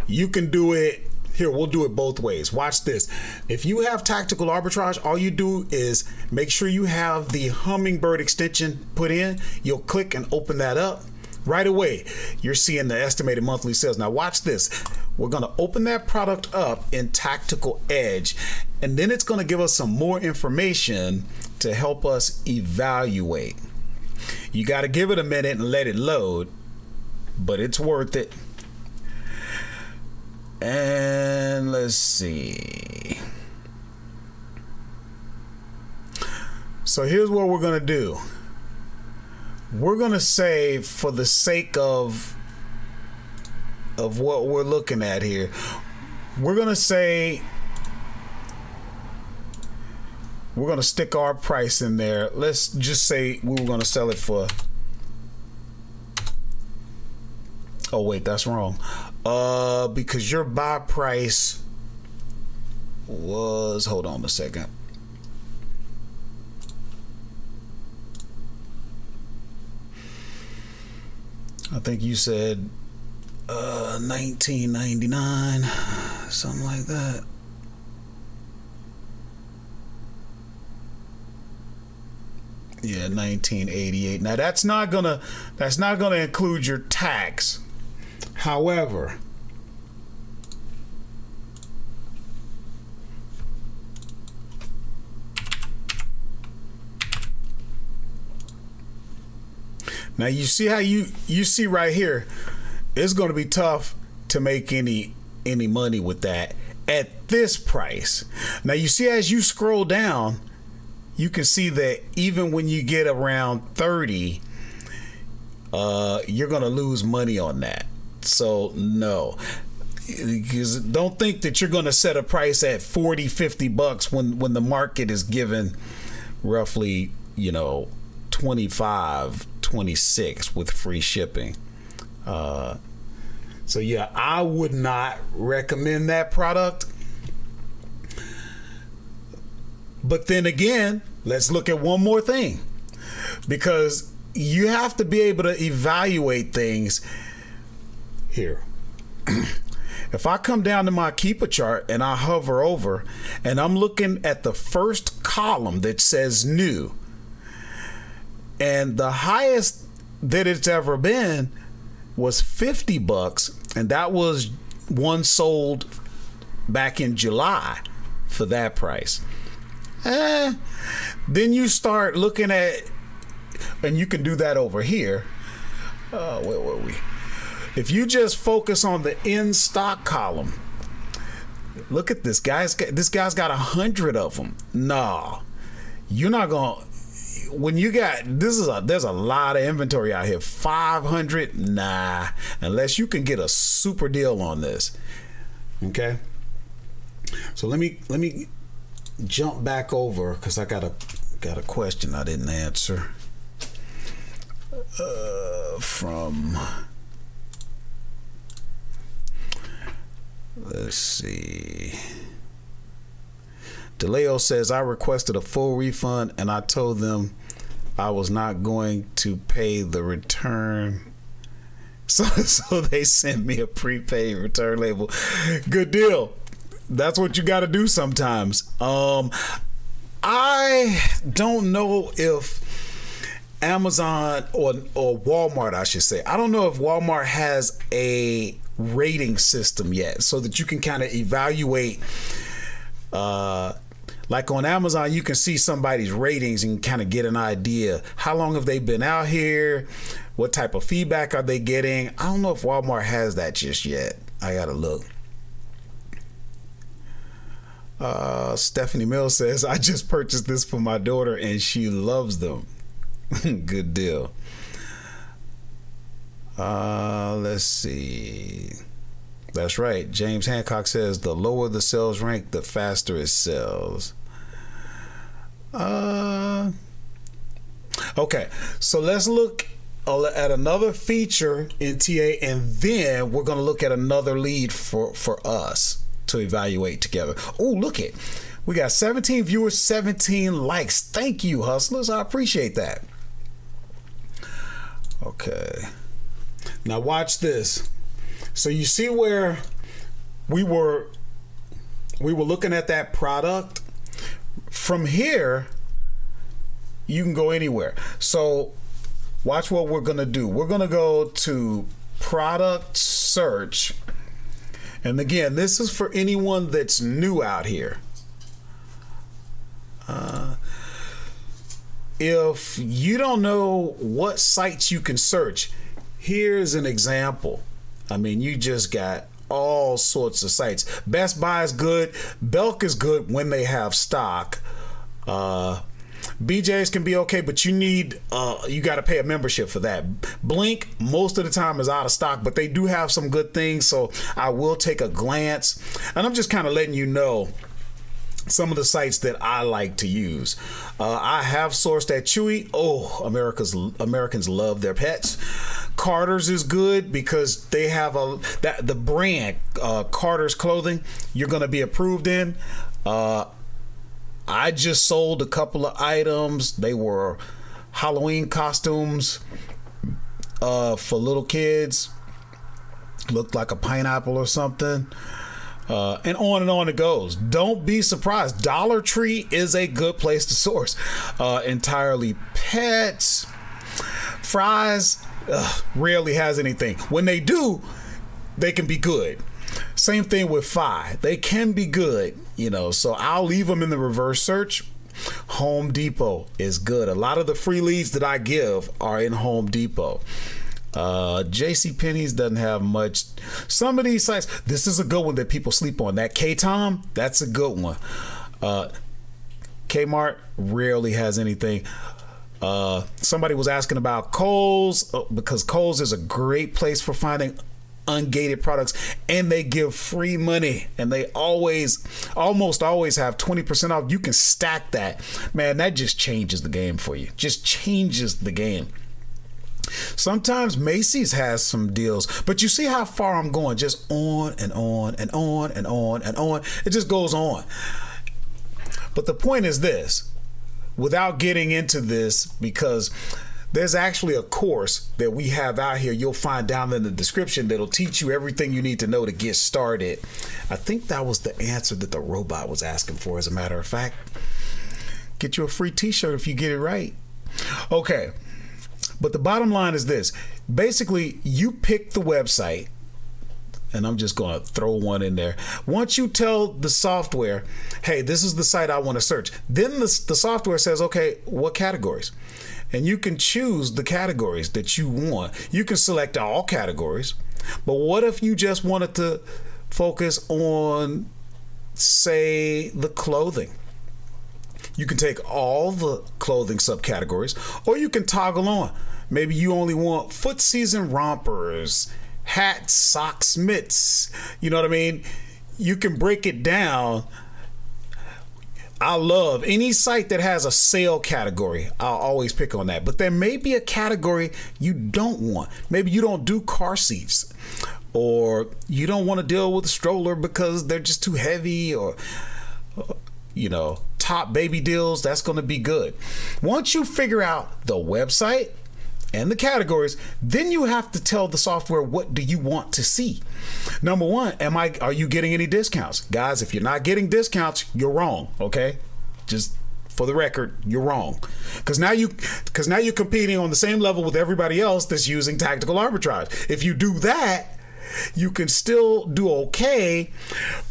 [SPEAKER 1] You can do it. Here, we'll do it both ways. Watch this. If you have tactical arbitrage, all you do is make sure you have the Hummingbird extension put in. You'll click and open that up. Right away, you're seeing the estimated monthly sales. Now watch this. We're going to open that product up in Tactical Edge, and then it's going to give us some more information to help us evaluate. You got to give it a minute and let it load, but it's worth it. And let's see. So here's what we're going to do. We're going to say, for the sake of what we're looking at here, we're going to say we're going to stick our price in there. Let's just say we were going to sell it for, oh wait, that's wrong. Because your buy price was, hold on a second. I think you said $19.99, something like that. Yeah, $19.88. Now that's not gonna include your tax. However, now you see how you see right here, it's going to be tough to make any money with that at this price. Now you see, as you scroll down, you can see that even when you get around 30, you're going to lose money on that. So no, because don't think that you're going to set a price at $40-50 when the market is given roughly, 25-26 with free shipping. So yeah, I would not recommend that product. But then again, let's look at one more thing, because you have to be able to evaluate things. Here, if I come down to my Keeper chart and I hover over and I'm looking at the first column that says new, and the highest that it's ever been was $50, and that was one sold back in July for that price. Then you start looking at, and you can do that over here. Where were we? If you just focus on the in stock column, look at this guy's got 100 of them. No, you're not gonna. When you got there's a lot of inventory out here. 500, nah, unless you can get a super deal on this. Okay, so let me jump back over, because I got a question I didn't answer from. Let's see. DeLeo says, I requested a full refund and I told them I was not going to pay the return. So they sent me a prepaid return label. Good deal. That's what you got to do sometimes. I don't know if Amazon or Walmart, I should say. I don't know if Walmart has a rating system yet, so that you can kind of evaluate Like on Amazon, you can see somebody's ratings and kind of get an idea. How long have they been out here? What type of feedback are they getting? I don't know if Walmart has that just yet. I gotta look. Stephanie Mills says, I just purchased this for my daughter and she loves them. Good deal. Let's see. That's right. James Hancock says the lower the sales rank, the faster it sells. Okay, so let's look at another feature in TA, and then we're going to look at another lead for us to evaluate together. Oh, look it. We got 17 viewers, 17 likes. Thank you, hustlers. I appreciate that. Okay. Now watch this. So you see where we were looking at that product. From here, you can go anywhere. So watch what we're going to do. We're going to go to product search. And again, this is for anyone that's new out here. If you don't know what sites you can search, here's an example. I mean, you just got all sorts of sites. Best Buy is good. Belk is good when they have stock. BJ's can be okay, but you got to pay a membership for that. Blink most of the time is out of stock, but they do have some good things, so I will take a glance. And I'm just kind of letting you know some of the sites that I like to use. I have sourced at Chewy. Oh, Americans love their pets. Carter's is good because they have the brand Carter's Clothing you're going to be approved in. I just sold a couple of items. They were Halloween costumes for little kids. Looked like a pineapple or something. And on it goes. Don't be surprised. Dollar Tree is a good place to source. Entirely Pets. Fries rarely has anything. When they do, they can be good. Same thing with Fi. They can be good, so I'll leave them in the reverse search. Home Depot is good. A lot of the free leads that I give are in Home Depot. JCPenney's doesn't have much. Some of these sites, this is a good one that people sleep on. That K-Tom, that's a good one. Kmart rarely has anything. Somebody was asking about Kohl's, because Kohl's is a great place for finding ungated products, and they give free money, and they almost always have 20% off. You can stack that. Man, that just changes the game for you. Just changes the game. Sometimes Macy's has some deals, but you see how far I'm going, just on and on and on and on and on. It just goes on. But the point is this, without getting into this, because there's actually a course that we have out here you'll find down in the description that'll teach you everything you need to know to get started. I think that was the answer that the robot was asking for, as a matter of fact. Get you a free t-shirt if you get it right. Okay. But the bottom line is this. Basically, you pick the website, and I'm just going to throw one in there. Once you tell the software, hey, this is the site I want to search, then the software says, okay, what categories? And you can choose the categories that you want. You can select all categories, but what if you just wanted to focus on, say, the clothing? You can take all the clothing subcategories, or you can toggle on. Maybe you only want foot season rompers, hats, socks, mitts. You know what I mean? You can break it down. I love any site that has a sale category. I'll always pick on that. But there may be a category you don't want. Maybe you don't do car seats, or you don't want to deal with a stroller because they're just too heavy, or top baby deals. That's going to be good. Once you figure out the website and the categories, then you have to tell the software, what do you want to see? Number one, are you getting any discounts? Guys, if you're not getting discounts, you're wrong. Okay, just for the record, you're wrong, because now you're competing on the same level with everybody else that's using tactical arbitrage. If you do that, you can still do okay.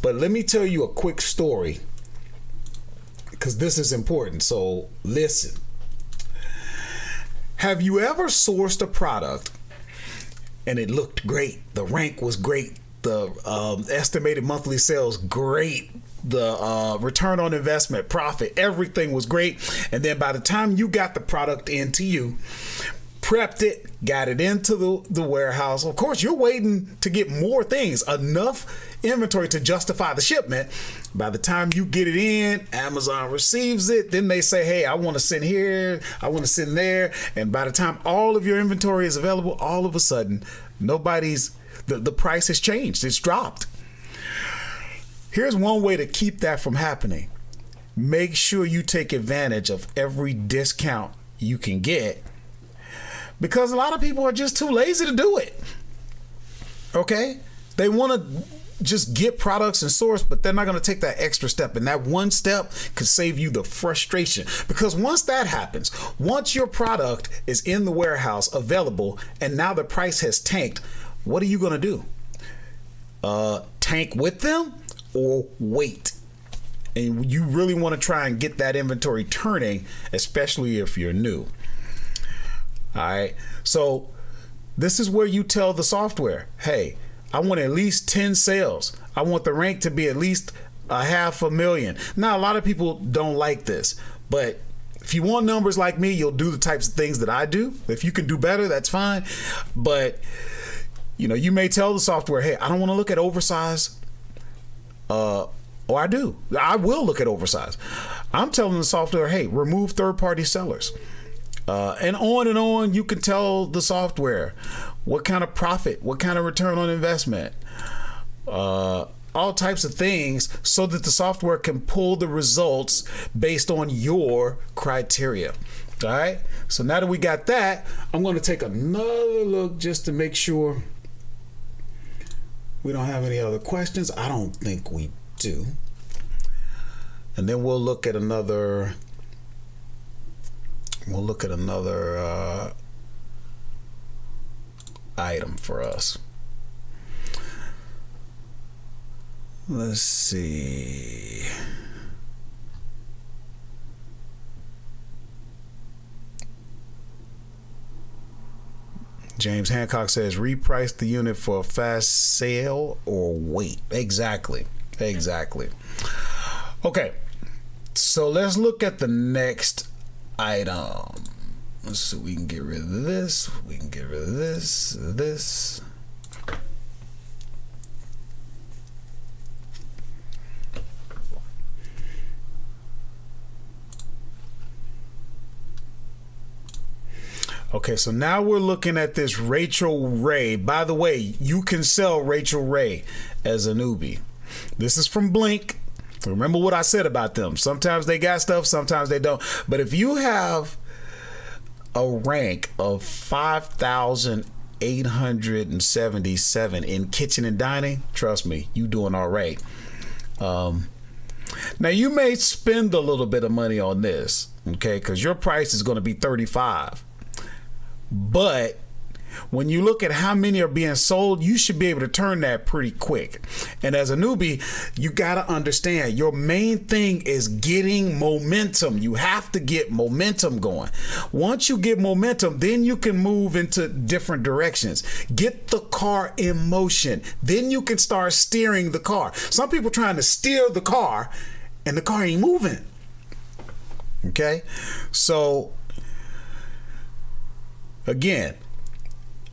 [SPEAKER 1] But let me tell you a quick story because this is important. So listen. Have you ever sourced a product and it looked great? The rank was great. The estimated monthly sales, great. The return on investment, profit, everything was great. And then by the time you got the product into you, prepped it, got it into the warehouse. Of course, you're waiting to get more things, enough inventory to justify the shipment. By the time you get it in, Amazon receives it. Then they say, hey, I want to send here, I want to send there. And by the time all of your inventory is available, all of a sudden, the price has changed. It's dropped. Here's one way to keep that from happening. Make sure you take advantage of every discount you can get, because a lot of people are just too lazy to do it. Okay? They want to just get products and source, but they're not going to take that extra step. And that one step could save you the frustration. Because once that happens, once your product is in the warehouse available and now the price has tanked, what are you going to do? Tank with them or wait? And you really want to try and get that inventory turning, especially if you're new. All right. So this is where you tell the software, hey, I want at least 10 sales. I want the rank to be at least 500,000. Now, a lot of people don't like this, but if you want numbers like me, you'll do the types of things that I do. If you can do better, that's fine. But, you may tell the software, hey, I don't want to look at oversized. Or I do. I will look at oversized. I'm telling the software, hey, remove third-party sellers. And on, you can tell the software what kind of profit, what kind of return on investment, all types of things, so that the software can pull the results based on your criteria. All right. So now that we got that, I'm going to take another look just to make sure we don't have any other questions. I don't think we do. And then we'll look at another. Item for us. Let's see. James Hancock says, reprice the unit for a fast sale or wait. Exactly. Okay. So let's look at the next item. So we can get rid of this. We can get rid of this. Okay, so now we're looking at this Rachel Ray. By the way, you can sell Rachel Ray as a newbie. This is from Blink. Remember what I said about them. Sometimes they got stuff, sometimes they don't. But if you have a rank of 5,877 in kitchen and dining, trust me, you doing all right. Now you may spend a little bit of money on this, okay, because your price is going to be $35. But when you look at how many are being sold, you should be able to turn that pretty quick. And as a newbie, you got to understand your main thing is getting momentum. You have to get momentum going. Once you get momentum, then you can move into different directions. Get the car in motion. Then you can start steering the car. Some people trying to steer the car and the car ain't moving. Okay? So again,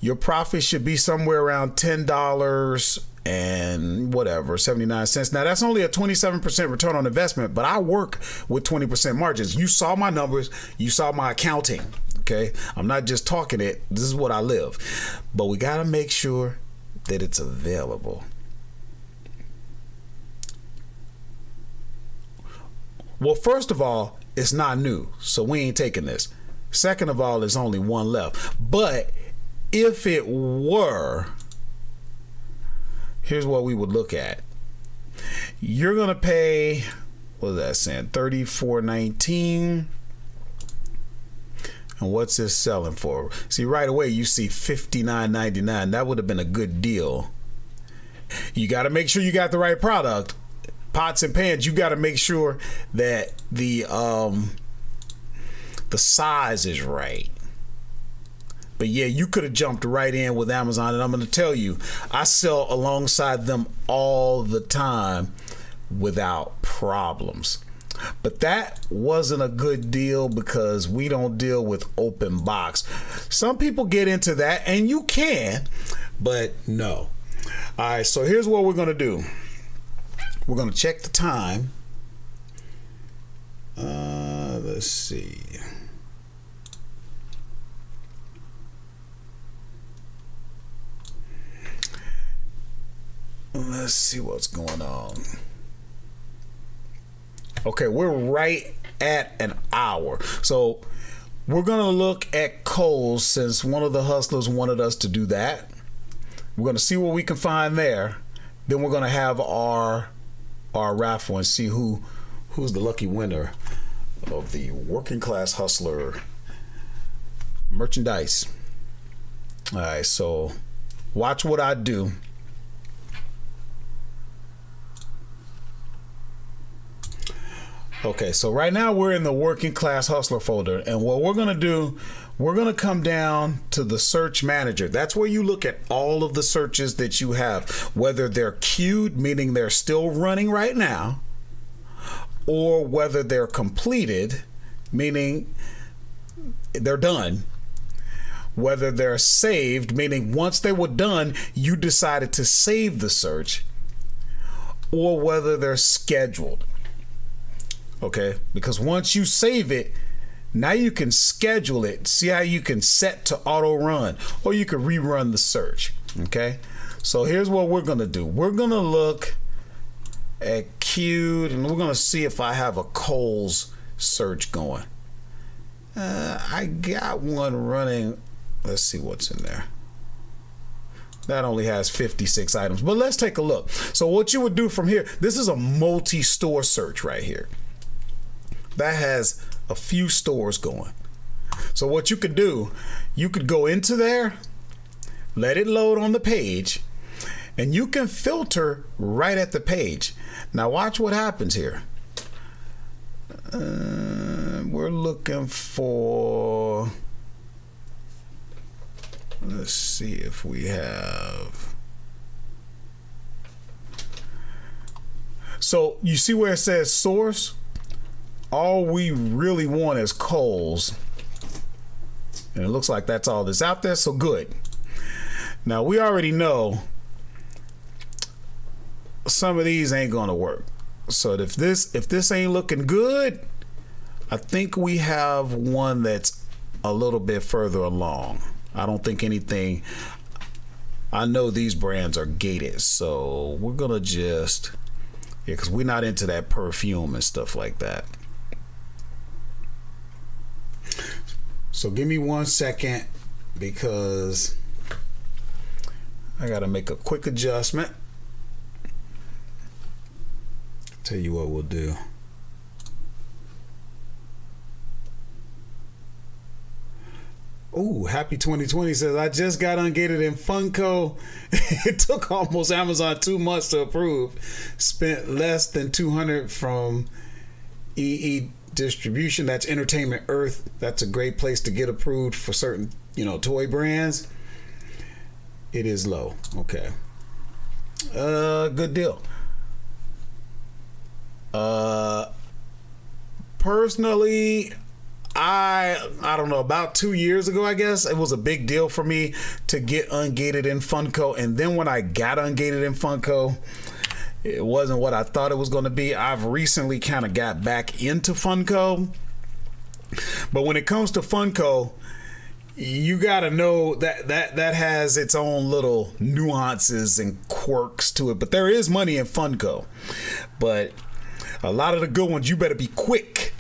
[SPEAKER 1] your profit should be somewhere around $10 and whatever, 79 cents. Now that's only a 27% return on investment, but I work with 20% margins. You saw my numbers, you saw my accounting. Okay. I'm not just talking it. This is what I live, but we got to make sure that it's available. Well, first of all, it's not new, so we ain't taking this. Second of all, there's only one left. But if it were, here's what we would look at. You're going to pay, what is that saying? $34.19. And what's this selling for? See, right away, you see $59.99. That would have been a good deal. You got to make sure you got the right product. pots and pans, you got to make sure that the size is right. But yeah, you could have jumped right in with Amazon, and I'm going to tell you, I sell alongside them all the time without problems. But that wasn't a good deal because we don't deal with open box. Some people get into that, and you can, but no. All right, so here's what we're going to do. We're going to check the time. Let's see. Let's see what's going on. Okay, we're right at an hour. So we're going to look at Kohl's since one of the hustlers wanted us to do that. We're going to see what we can find there. Then we're going to have our raffle and see who's the lucky winner of the Working Class Hustler merchandise. All right, so watch what I do. Okay, so right now we're in the Working Class Hustler folder, and what we're going to do, we're going to come down to the search manager. That's where you look at all of the searches that you have, whether they're queued, meaning they're still running right now, or whether they're completed, meaning they're done, whether they're saved, meaning once they were done, you decided to save the search, or whether they're scheduled. Okay, because once you save it, now you can schedule it. See how you can set to auto run, or you can rerun the search. Okay, so here's what we're gonna do. We're gonna look at queued, and we're gonna see if I have a Kohl's search going. I got one running. Let's see what's in there. That only has 56 items, but let's take a look. So what you would do from here, this is a multi-store search right here. That has a few stores going. So what you could do, you could go into there, let it load on the page, and you can filter right at the page. Now watch what happens here. We're looking for, let's see if we have. So you see where it says source? All we really want is Kohl's, and it looks like that's all that's out there, so good. Now we already know some of these ain't gonna work, so if this ain't looking good, I think we have one that's a little bit further along. I don't think anything, I know these brands are gated, so we're gonna just, yeah, because we're not into that perfume and stuff like that. So give me 1 second because I got to make a quick adjustment. Tell you what we'll do. Ooh, happy 2020 says, I just got ungated in Funko. It took almost Amazon 2 months to approve. Spent less than 200 from EE distribution. That's Entertainment Earth. That's a great place to get approved for certain, toy brands. It is low. Okay. Good deal. Personally, I don't know, about 2 years ago, I guess, it was a big deal for me to get ungated in Funko. And then when I got ungated in Funko, it wasn't what I thought it was going to be. I've recently kind of got back into Funko. But when it comes to Funko, you got to know that has its own little nuances and quirks to it. But there is money in Funko. But a lot of the good ones, you better be quick,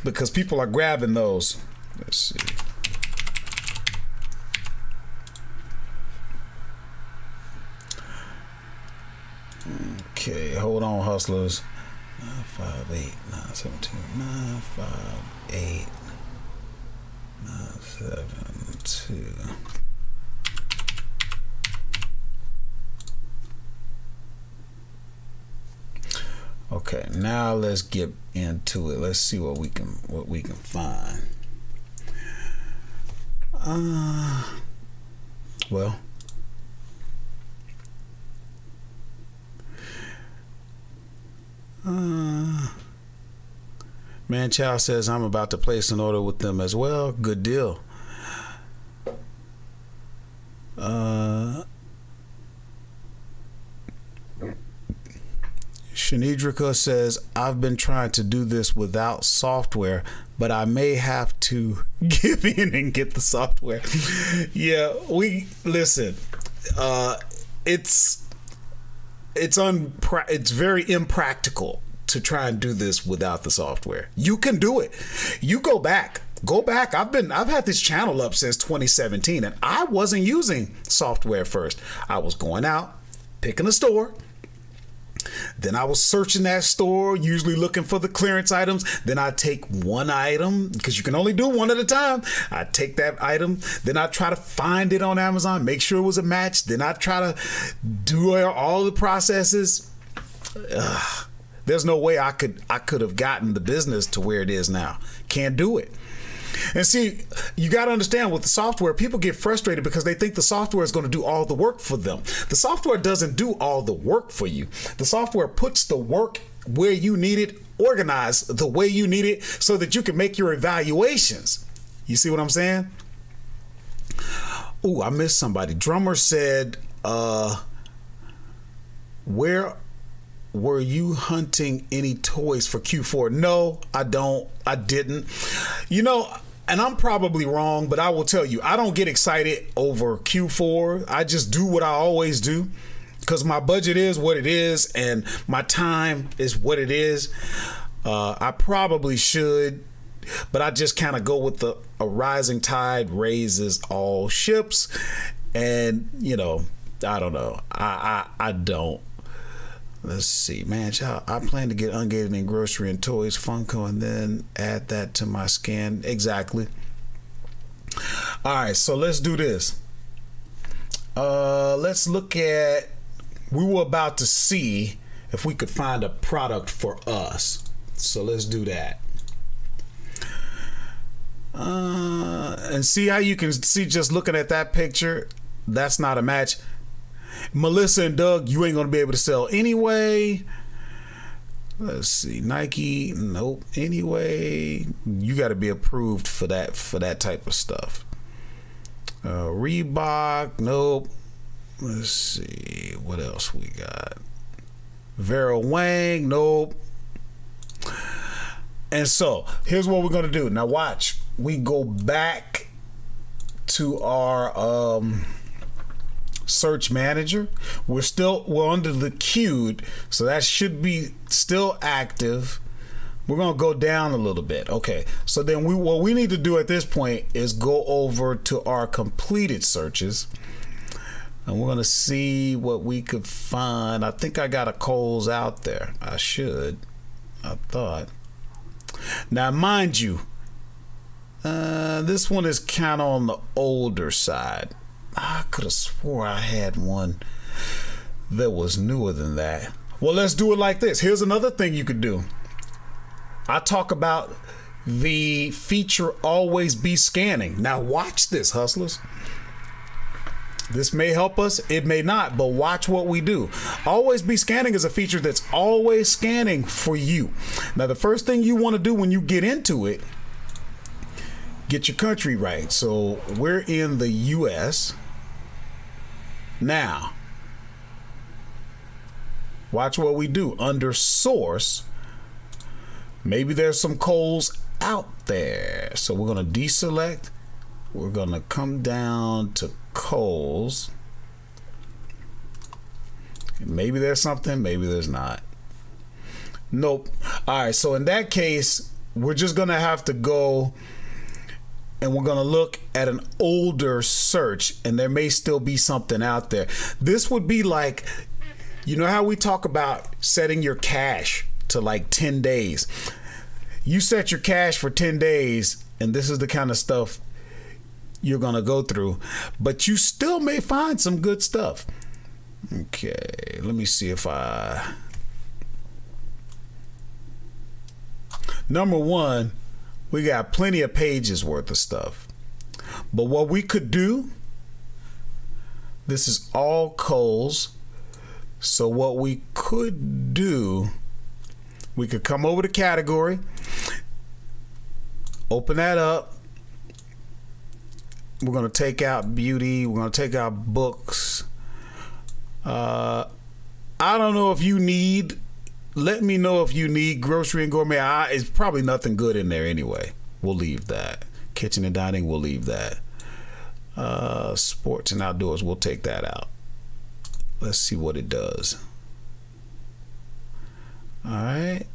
[SPEAKER 1] because people are grabbing those. Let's see. Okay, hold on, hustlers. 958 972 958 972. Okay, now let's get into it. Let's see what we can find. Well, Man Child says I'm about to place an order with them as well. Good deal. Shanidrika says I've been trying to do this without software, but I may have to give in and get the software. Yeah, we listen. It's very impractical to try and do this without the software. You can do it. You go back. I've had this channel up since 2017, and I wasn't using software first. I was going out, picking a store. Then I was searching that store, usually looking for the clearance items. Then I take one item, because you can only do one at a time. I take that item, then I try to find it on Amazon, make sure it was a match. Then I try to do all the processes. There's no way I could have gotten the business to where it is now. Can't do it. And see, you got to understand, with the software, people get frustrated because they think the software is going to do all the work for them. The software doesn't do all the work for you. The software puts the work where you need it, organized the way you need it, so that you can make your evaluations. You see what I'm saying? Ooh, I missed somebody. Drummer said, where were you hunting any toys for Q4? No, I didn't. You know, and I'm probably wrong, but I will tell you, I don't get excited over Q4. I just do what I always do, because my budget is what it is and my time is what it is. I probably should, but I just kind of go with a rising tide raises all ships. And, you know, I don't know. I don't. Let's see, man, child, I plan to get ungated in grocery and toys, Funko, and then add that to my scan. Exactly. All right, so let's do this. Let's look at, we were about to see if we could find a product for us. So let's do that. And see how you can see, just looking at that picture, that's not a match. Melissa and Doug, you ain't gonna be able to sell anyway. Let's see, Nike, nope. Anyway, you got to be approved for that type of stuff. Reebok, nope. Let's see, what else we got? Vera Wang, nope. And so here's what we're gonna do. Now watch, we go back to our search manager. We're under the queued, so that should be still active. We're gonna go down a little bit. Okay, so then what we need to do at this point is go over to our completed searches, and we're gonna see what we could find. I think I got a Kohl's out there. I thought. Now mind you, this one is kind of on the older side. I could have swore I had one that was newer than that. Well, let's do it like this. Here's another thing you could do. I talk about the feature always be scanning. Now watch this, hustlers. This may help us, it may not, but watch what we do. Always be scanning is a feature that's always scanning for you. Now the first thing you want to do when you get into it, get your country right. So we're in the US. Now, watch what we do. Under source, maybe there's some Kohl's out there. So we're going to deselect. We're going to come down to Kohl's. Maybe there's something, maybe there's not. Nope. All right, so in that case, we're just going to have to go and we're going to look at an older search, and there may still be something out there. This would be like, you know how we talk about setting your cache to like 10 days. You set your cache for 10 days, and this is the kind of stuff you're going to go through, but you still may find some good stuff. Okay, let me see if Number one, we got plenty of pages worth of stuff. But what we could do, this is all Kohl's. So what we could do, we could come over to category, open that up. We're going to take out beauty. We're going to take out books. I don't know if you need, let me know if you need grocery and gourmet. It's probably nothing good in there anyway. We'll leave that. Kitchen and dining, we'll leave that. Sports and outdoors, we'll take that out. Let's see what it does. All right.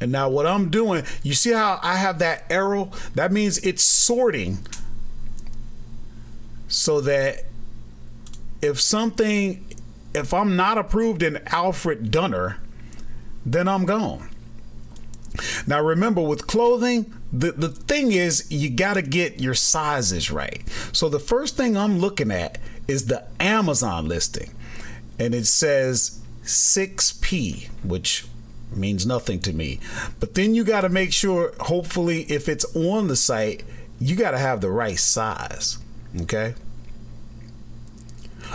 [SPEAKER 1] And now what I'm doing, you see how I have that arrow? That means it's sorting so that if I'm not approved in Alfred Dunner, then I'm gone. Now remember, with clothing, the thing is you got to get your sizes right. So the first thing I'm looking at is the Amazon listing, and it says 6P, which means nothing to me. But then you got to make sure, hopefully, if it's on the site, you got to have the right size. Okay.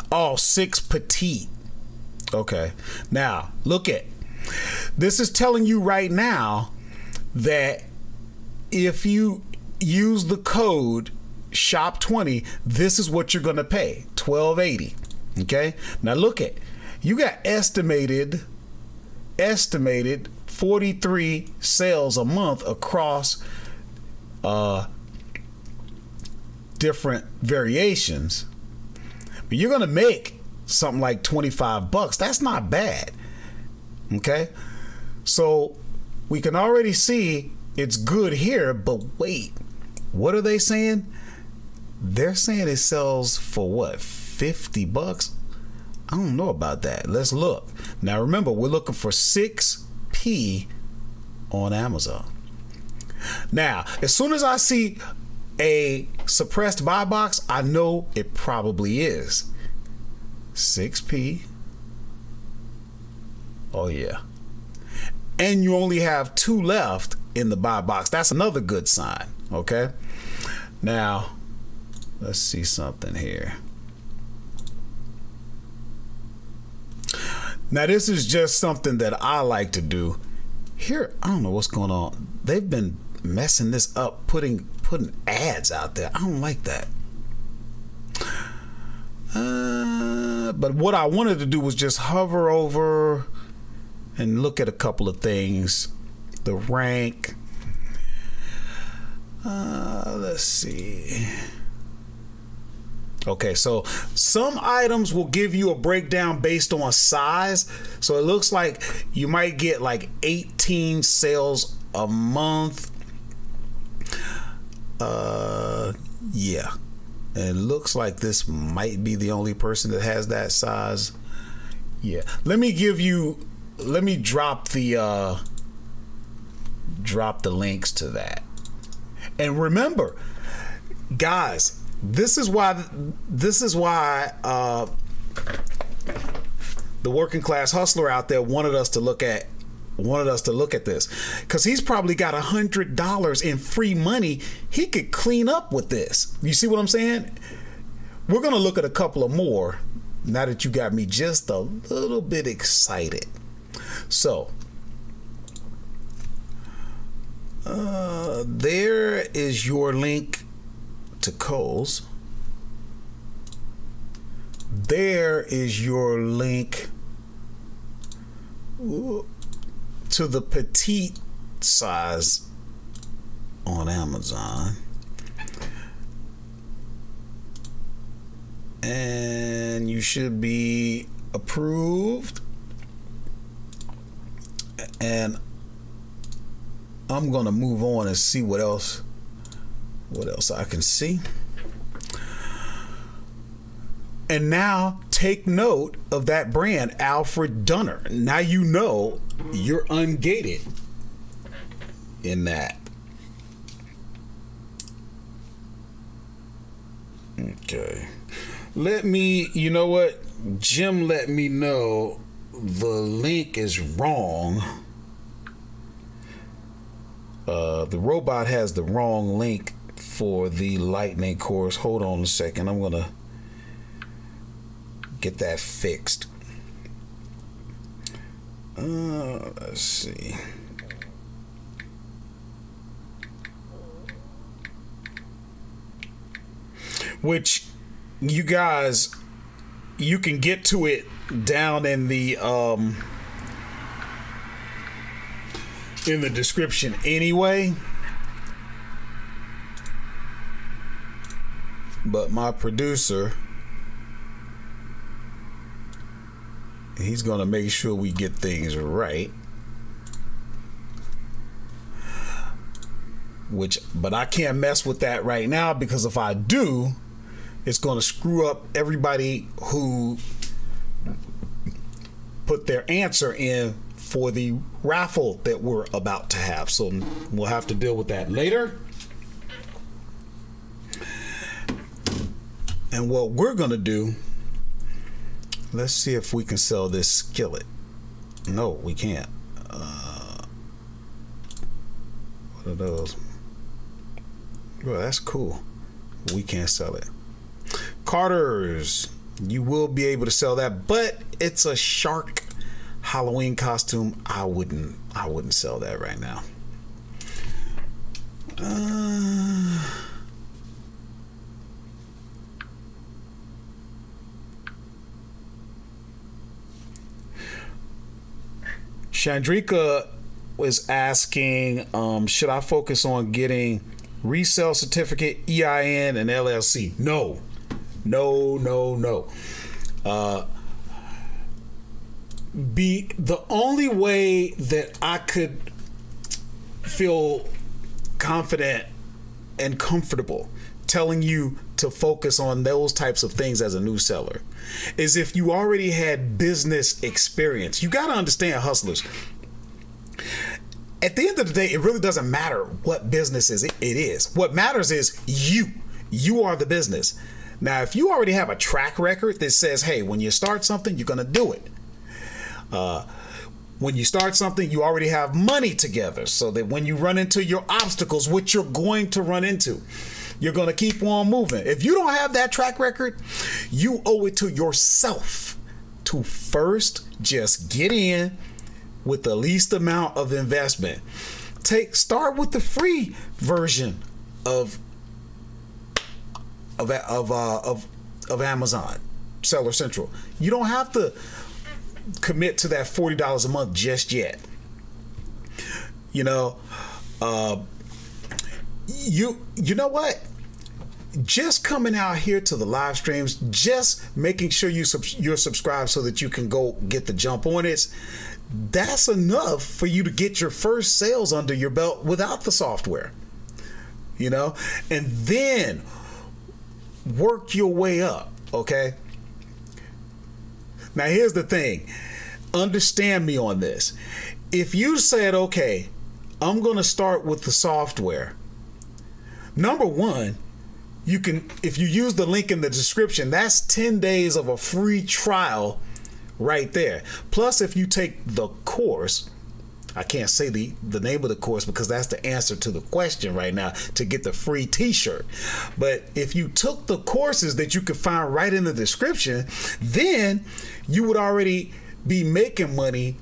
[SPEAKER 1] Oh, 6 petite. Okay. Now look at this, is telling you right now that if you use the code SHOP20, this is what you're going to pay, $12.80. Okay. Now look at, you got estimated 43 sales a month across different variations. But you're going to make something like $25. That's not bad. Okay. So we can already see it's good here, but wait, what are they saying? They're saying it sells for what, $50? I don't know about that. Let's look. Now remember, we're looking for 6P on Amazon. Now, as soon as I see a suppressed buy box, I know it probably is 6P. Oh yeah. And you only have 2 left in the buy box. That's another good sign. Okay. Now, let's see something here. Now, this is just something that I like to do. Here, I don't know what's going on. They've been messing this up, putting ads out there. I don't like that. But what I wanted to do was just hover over and look at a couple of things. The rank. Let's see. Okay, so some items will give you a breakdown based on size. So it looks like you might get like 18 sales a month. Yeah. And it looks like this might be the only person that has that size. Yeah. Let me drop the links to that. And remember, guys, this is why the working class hustler out there wanted us to look at this, because he's probably got $100 in free money he could clean up with this. You see what I'm saying? We're gonna look at a couple of more now that you got me just a little bit excited. So there is your link to Kohl's. There is your link to the petite size on Amazon. And you should be approved. And I'm going to move on and see what else I can see. And now take note of that brand, Alfred Dunner. Now you know you're ungated in that. Okay. You know what? Jim let me know the link is wrong. The robot has the wrong link for the lightning course. Hold on a second. I'm going to get that fixed. Let's see. Which you guys, you can get to it down in the description anyway. But my producer, he's gonna make sure we get things right. But I can't mess with that right now, because if I do, it's gonna screw up everybody who put their answer in for the raffle that we're about to have. So we'll have to deal with that later. And what we're gonna do, let's see if we can sell this skillet. No, we can't. What are those? Well, that's cool. We can't sell it. Carters, you will be able to sell that, but it's a shark Halloween costume. I wouldn't sell that right now. Chandrika was asking, should I focus on getting resell certificate, EIN, and LLC? No. The only way that I could feel confident and comfortable telling you to focus on those types of things as a new seller is if you already had business experience. You got to understand, hustlers, at the end of the day, it really doesn't matter what business it is. What matters is you are the business. Now, if you already have a track record that says, hey, when you start something, you're going to do it. When you start something, you already have money together, so that when you run into your obstacles, which you're going to run into, you're going to keep on moving. If you don't have that track record, you owe it to yourself to first just get in with the least amount of investment. Start with the free version of Amazon Seller Central. You don't have to commit to that $40 a month just yet. You know what? Just coming out here to the live streams, just making sure you're subscribed so that you can go get the jump on it, that's enough for you to get your first sales under your belt without the software. And then work your way up, okay? Now, here's the thing. Understand me on this. If you said, okay, I'm going to start with the software, number one, if you use the link in the description, that's 10 days of a free trial right there. Plus, if you take the course, I can't say the name of the course because that's the answer to the question right now to get the free t-shirt. But if you took the courses that you could find right in the description, then you would already be making money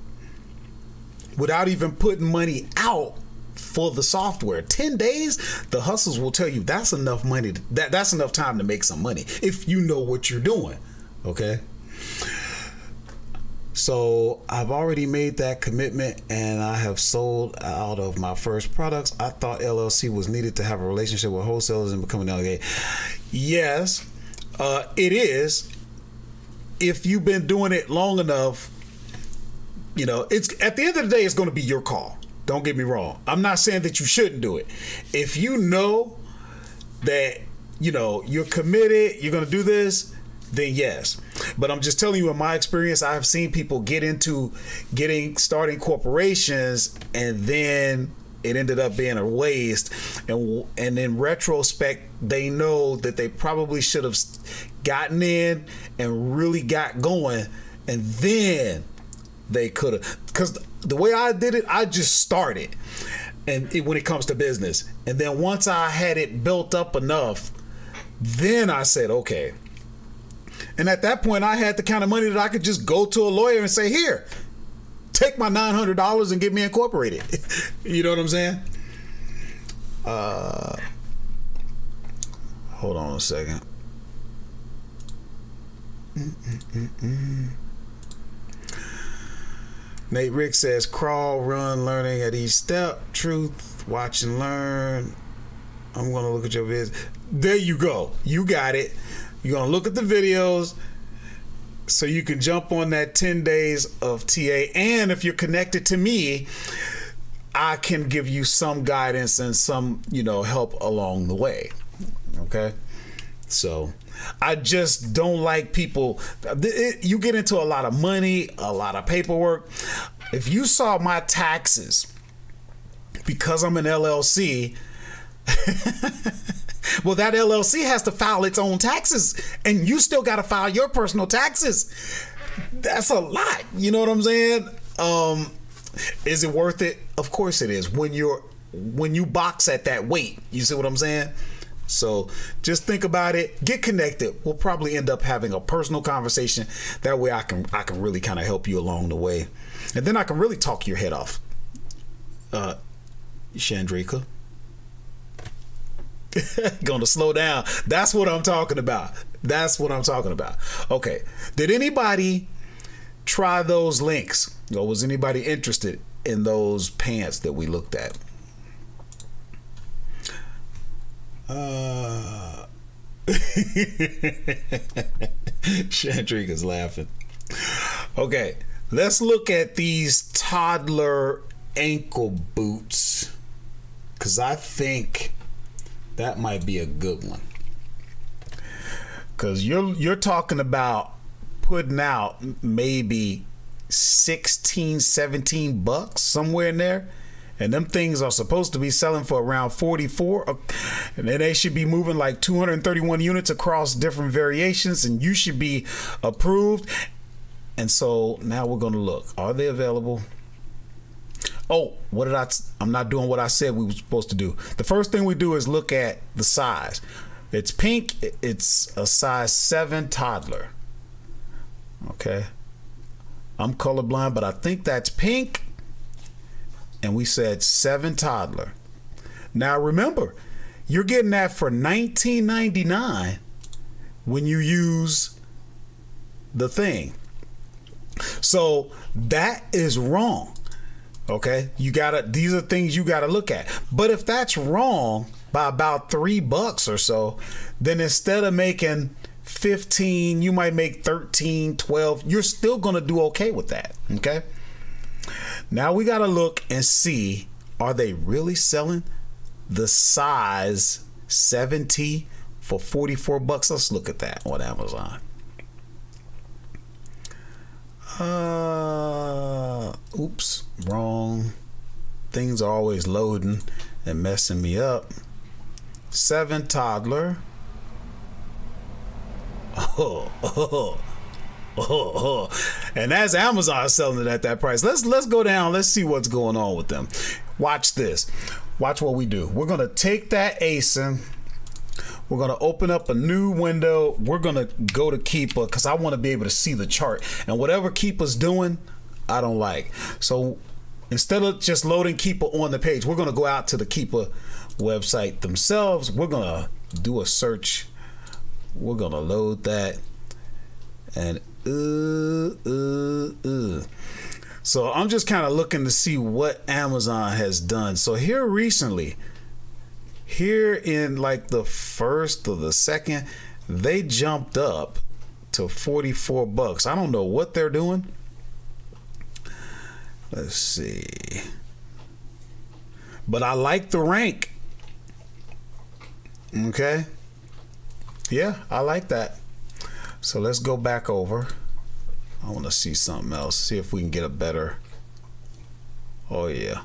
[SPEAKER 1] without even putting money out for the software. 10 days, the hustles will tell you that's enough money. That's enough time to make some money if you know what you're doing. Okay. So I've already made that commitment and I have sold out of my first products. I thought LLC was needed to have a relationship with wholesalers and become an delegate. Yes, it is. If you've been doing it long enough, it's at the end of the day, it's going to be your call. Don't get me wrong. I'm not saying that you shouldn't do it. If you know that, you're committed, you're going to do this, then yes. But I'm just telling you, in my experience, I've seen people get into starting corporations and then it ended up being a waste. And in retrospect, they know that they probably should have gotten in and really got going, and then they could have. Because the way I did it, I just started. when it comes to business. And then once I had it built up enough, then I said, okay. And at that point, I had the kind of money that I could just go to a lawyer and say, here, take my $900 and get me incorporated. You know what I'm saying? Hold on a second. Nate Rick says, crawl, run, learning at each step. Truth, watch and learn. I'm going to look at your vids. There you go. You got it. You're going to look at the videos so you can jump on that 10 days of TA. And if you're connected to me, I can give you some guidance and some, help along the way. Okay? So I just don't like people. You get into a lot of money, a lot of paperwork. If you saw my taxes, because I'm an LLC, well, that LLC has to file its own taxes, and you still got to file your personal taxes. That's a lot. You know what I'm saying? Is it worth it? Of course it is. When you box at that weight, you see what I'm saying? So just think about it. Get connected. We'll probably end up having a personal conversation. That way I can really kind of help you along the way. And then I can really talk your head off. Chandrika. Gonna slow down. That's what I'm talking about. Okay. Did anybody try those links? Or was anybody interested in those pants that we looked at? Chandrika's laughing. Okay, let's look at these toddler ankle boots, because I think that might be a good one. Because you're talking about putting out maybe 16, 17 bucks, somewhere in there. And them things are supposed to be selling for around 44. And then they should be moving like 231 units across different variations. And you should be approved. And so now we're going to look. Are they available? Oh, I'm not doing what I said we were supposed to do. The first thing we do is look at the size. It's pink. It's a size 7 toddler. Okay. I'm colorblind, but I think that's pink. And we said 7 toddler. Now remember, you're getting that for $19.99 when you use the thing. So that is wrong. Okay, these are things you gotta look at. But if that's wrong by about $3 or so, then instead of making 15, you might make 13, 12. You're still gonna do okay with that. Okay. Now we got to look and see, are they really selling the size 7T for $44? Let's look at that on Amazon. Oops, wrong. Things are always loading and messing me up. 7 toddler. And that's Amazon selling it at that price. Let's go down. Let's see what's going on with them. Watch this. Watch what we do. We're going to take that ASIN. We're going to open up a new window. We're going to go to Keepa because I want to be able to see the chart. And whatever Keepa's doing, I don't like. So instead of just loading Keepa on the page, we're going to go out to the Keepa website themselves. We're going to do a search. We're going to load that. And so I'm just kind of looking to see what Amazon has done. So here recently, here in like the first or the second, they jumped up to $44. I don't know what they're doing. Let's see. But I like the rank. Okay. Yeah, I like that. So let's go back over. I want to see something else. See if we can get a better. Oh yeah.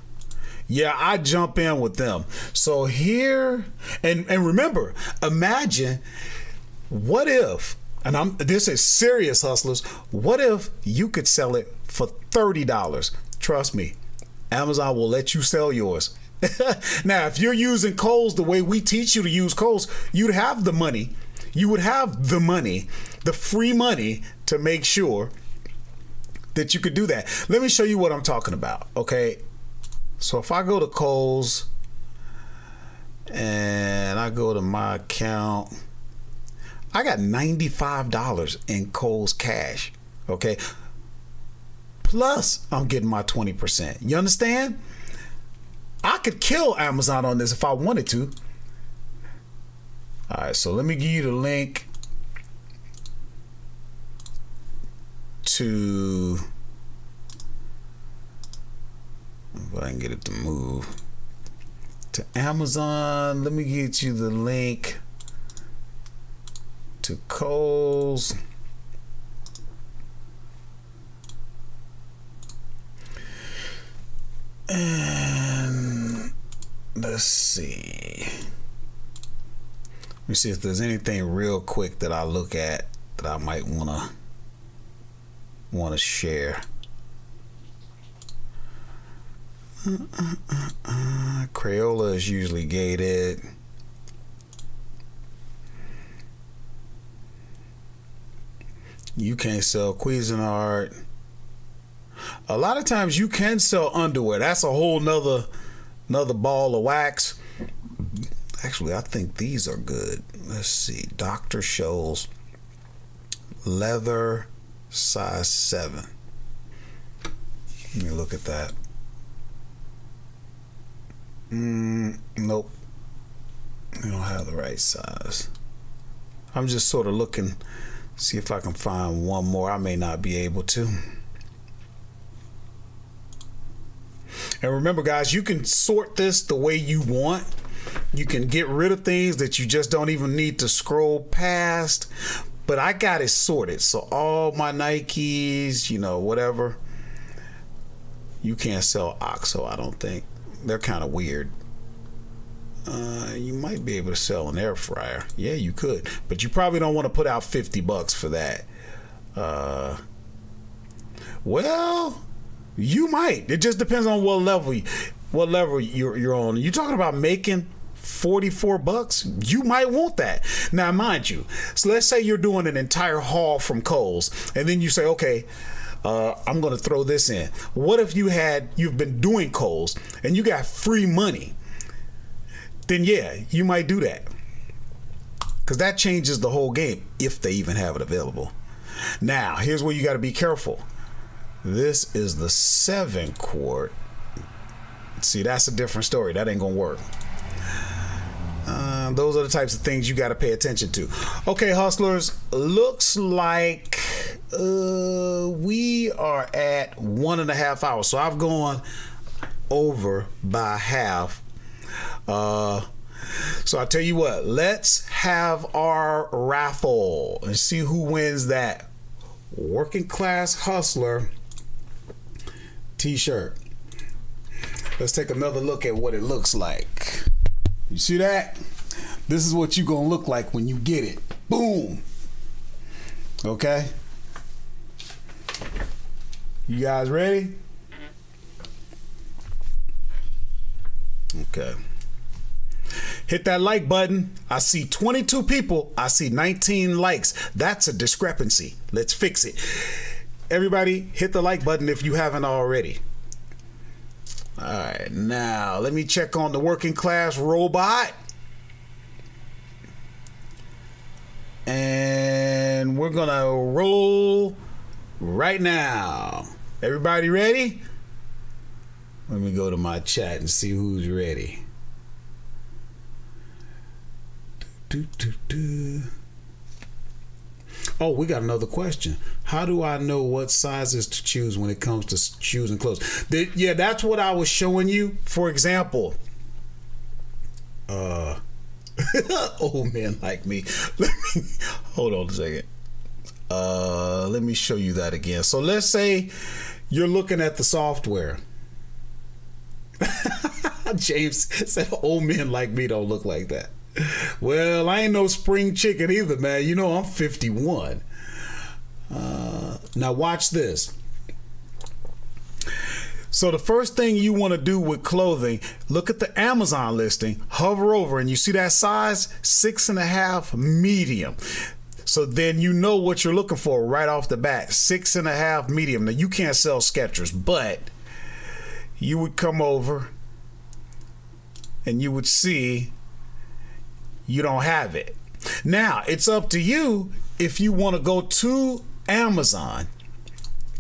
[SPEAKER 1] Yeah, I jump in with them. So here, and remember, imagine what if, and this is serious, hustlers, what if you could sell it for $30? Trust me, Amazon will let you sell yours. Now, if you're using Kohl's the way we teach you to use Kohl's, you'd have the money. You would have the money, the free money, to make sure that you could do that. Let me show you what I'm talking about, okay? So if I go to Kohl's and I go to my account, I got $95 in Kohl's cash, okay? Plus, I'm getting my 20%. You understand? I could kill Amazon on this if I wanted to. All right, so let me give you the link to, if I can get it to move to Amazon. Let me get you the link to Kohl's. And let's see. Let me see if there's anything real quick that I look at that I might want to share. Crayola is usually gated. You can't sell Cuisinart. A lot of times you can sell underwear. That's a whole nother ball of wax. Actually, I think these are good. Let's see. Dr. Scholl's leather size 7. Let me look at that. Nope. They don't have the right size. I'm just sort of looking, see if I can find one more. I may not be able to. And remember, guys, you can sort this the way you want. You can get rid of things that you just don't even need to scroll past. But I got it sorted. So all my Nikes, whatever. You can't sell OXO, I don't think. They're kind of weird. You might be able to sell an air fryer. Yeah, you could. But you probably don't want to put out $50 for that. Well, you might. It just depends on what level you're on. You're talking about making $44. You might want that. Now, mind you, so let's say you're doing an entire haul from Kohl's, and then you say, okay, I'm going to throw this in. What if you've been doing Kohl's and you got free money? Then yeah, you might do that, because that changes the whole game if they even have it available. Now, here's where you got to be careful. This is the 7-quart. See, that's a different story. That ain't gonna work. Those are the types of things you got to pay attention to. Okay, hustlers, looks like we are at 1.5 hours. So I've gone over by half. So I tell you what, let's have our raffle and see who wins that Working Class Hustler t-shirt. Let's take another look at what it looks like. You see that? This is what you're gonna look like when you get it. Boom. Okay? You guys ready? Okay. Hit that like button. I see 22 people. I see 19 likes. That's a discrepancy. Let's fix it. Everybody, hit the like button if you haven't already. All right, now let me check on the Working Class Robot. And we're gonna roll right now. Everybody ready? Let me go to my chat and see who's ready. Oh, we got another question. How do I know what sizes to choose when it comes to choosing clothes? Yeah, that's what I was showing you. For example, old men like me. Hold on a second. Let me show you that again. So let's say you're looking at the software. James said old men like me don't look like that. Well, I ain't no spring chicken either, man. You know I'm 51. Now watch this. So the first thing you want to do with clothing, look at the Amazon listing, hover over, and you see that size 6.5 medium. So then you know what you're looking for right off the bat. 6.5 medium. Now you can't sell Skechers, but you would come over and you would see you don't have it. Now it's up to you if you want to go to Amazon.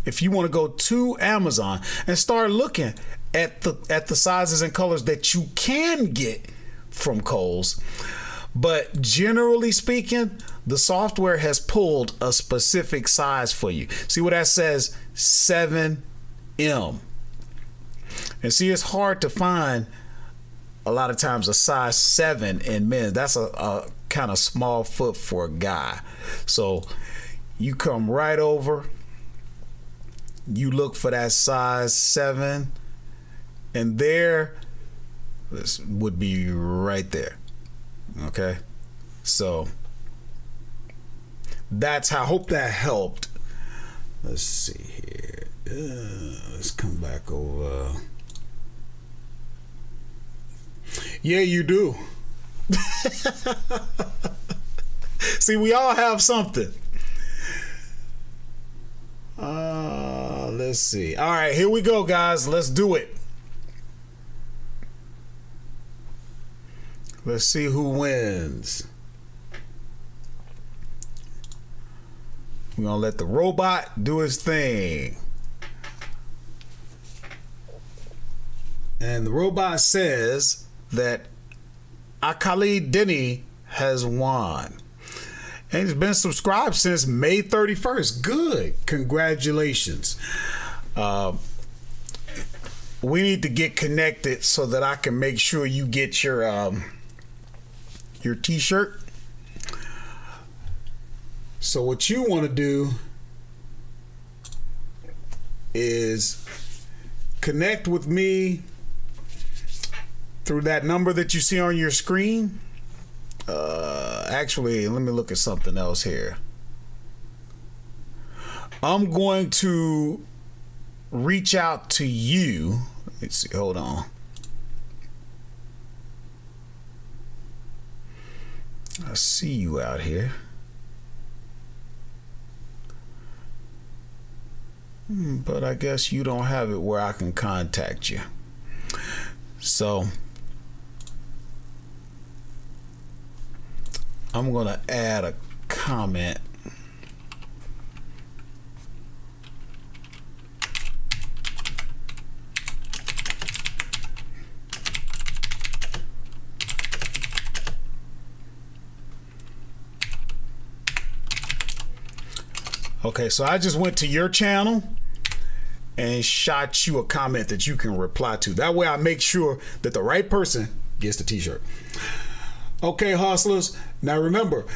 [SPEAKER 1] If you want to go to Amazon and start looking at the sizes and colors that you can get from Kohl's. But generally speaking, the software has pulled a specific size for you. See what that says? 7M. And see, it's hard to find a lot of times a size 7 in men. That's a kind of small foot for a guy. So you come right over, you look for that size 7, and there, this would be right there. Okay, so that's how. I hope that helped. Let's see here. Let's come back over. Yeah, you do. See, we all have something. Let's see. All right, here we go, guys. Let's do it. Let's see who wins. We're going to let the robot do his thing. And the robot says that Akali Denny has won. And he's been subscribed since May 31st. Good. Congratulations. We need to get connected so that I can make sure you get your t-shirt. So what you want to do is connect with me through that number that you see on your screen. Actually, let me look at something else here. I'm going to reach out to you. Let's see, hold on. I see you out here. But I guess you don't have it where I can contact you. So I'm going to add a comment. Okay, so I just went to your channel and shot you a comment that you can reply to. That way I make sure that the right person gets the t-shirt. Okay, hustlers. Now remember,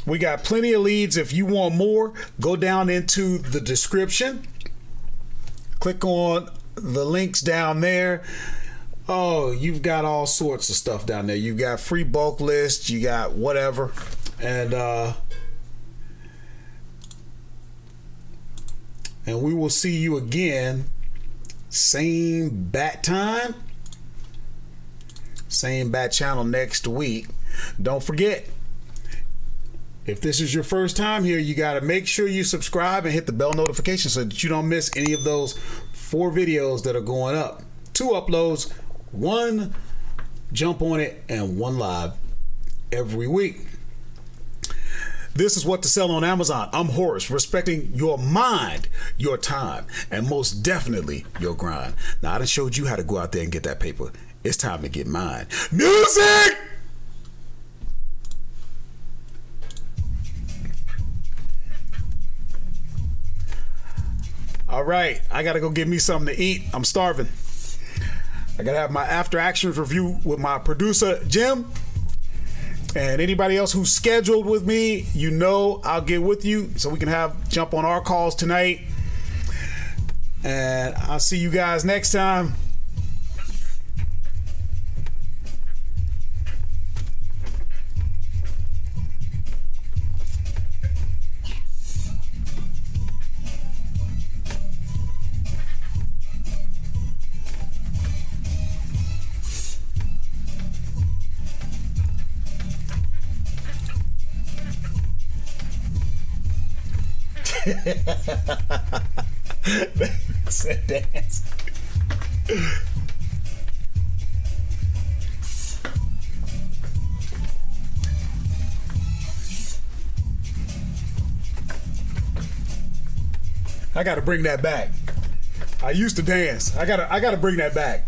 [SPEAKER 1] we got plenty of leads. If you want more, go down into the description. Click on the links down there. Oh, you've got all sorts of stuff down there. You got free bulk lists, you got whatever. And we will see you again, same bat time, same bat channel next week. Don't forget, if this is your first time here, you got to make sure you subscribe and hit the bell notification so that you don't miss any of those 4 videos that are going up. 2 uploads, 1 jump on it, and 1 live every week. This is what to sell on Amazon. I'm Horace, respecting your mind, your time, and most definitely your grind. Now, I done showed you how to go out there and get that paper. It's time to get mine. Music! All right, I got to go get me something to eat. I'm starving. I got to have my after actions review with my producer, Jim. And anybody else who's scheduled with me, you know I'll get with you so we can jump on our calls tonight. And I'll see you guys next time. Said dance. I gotta bring that back. I used to dance. I gotta bring that back.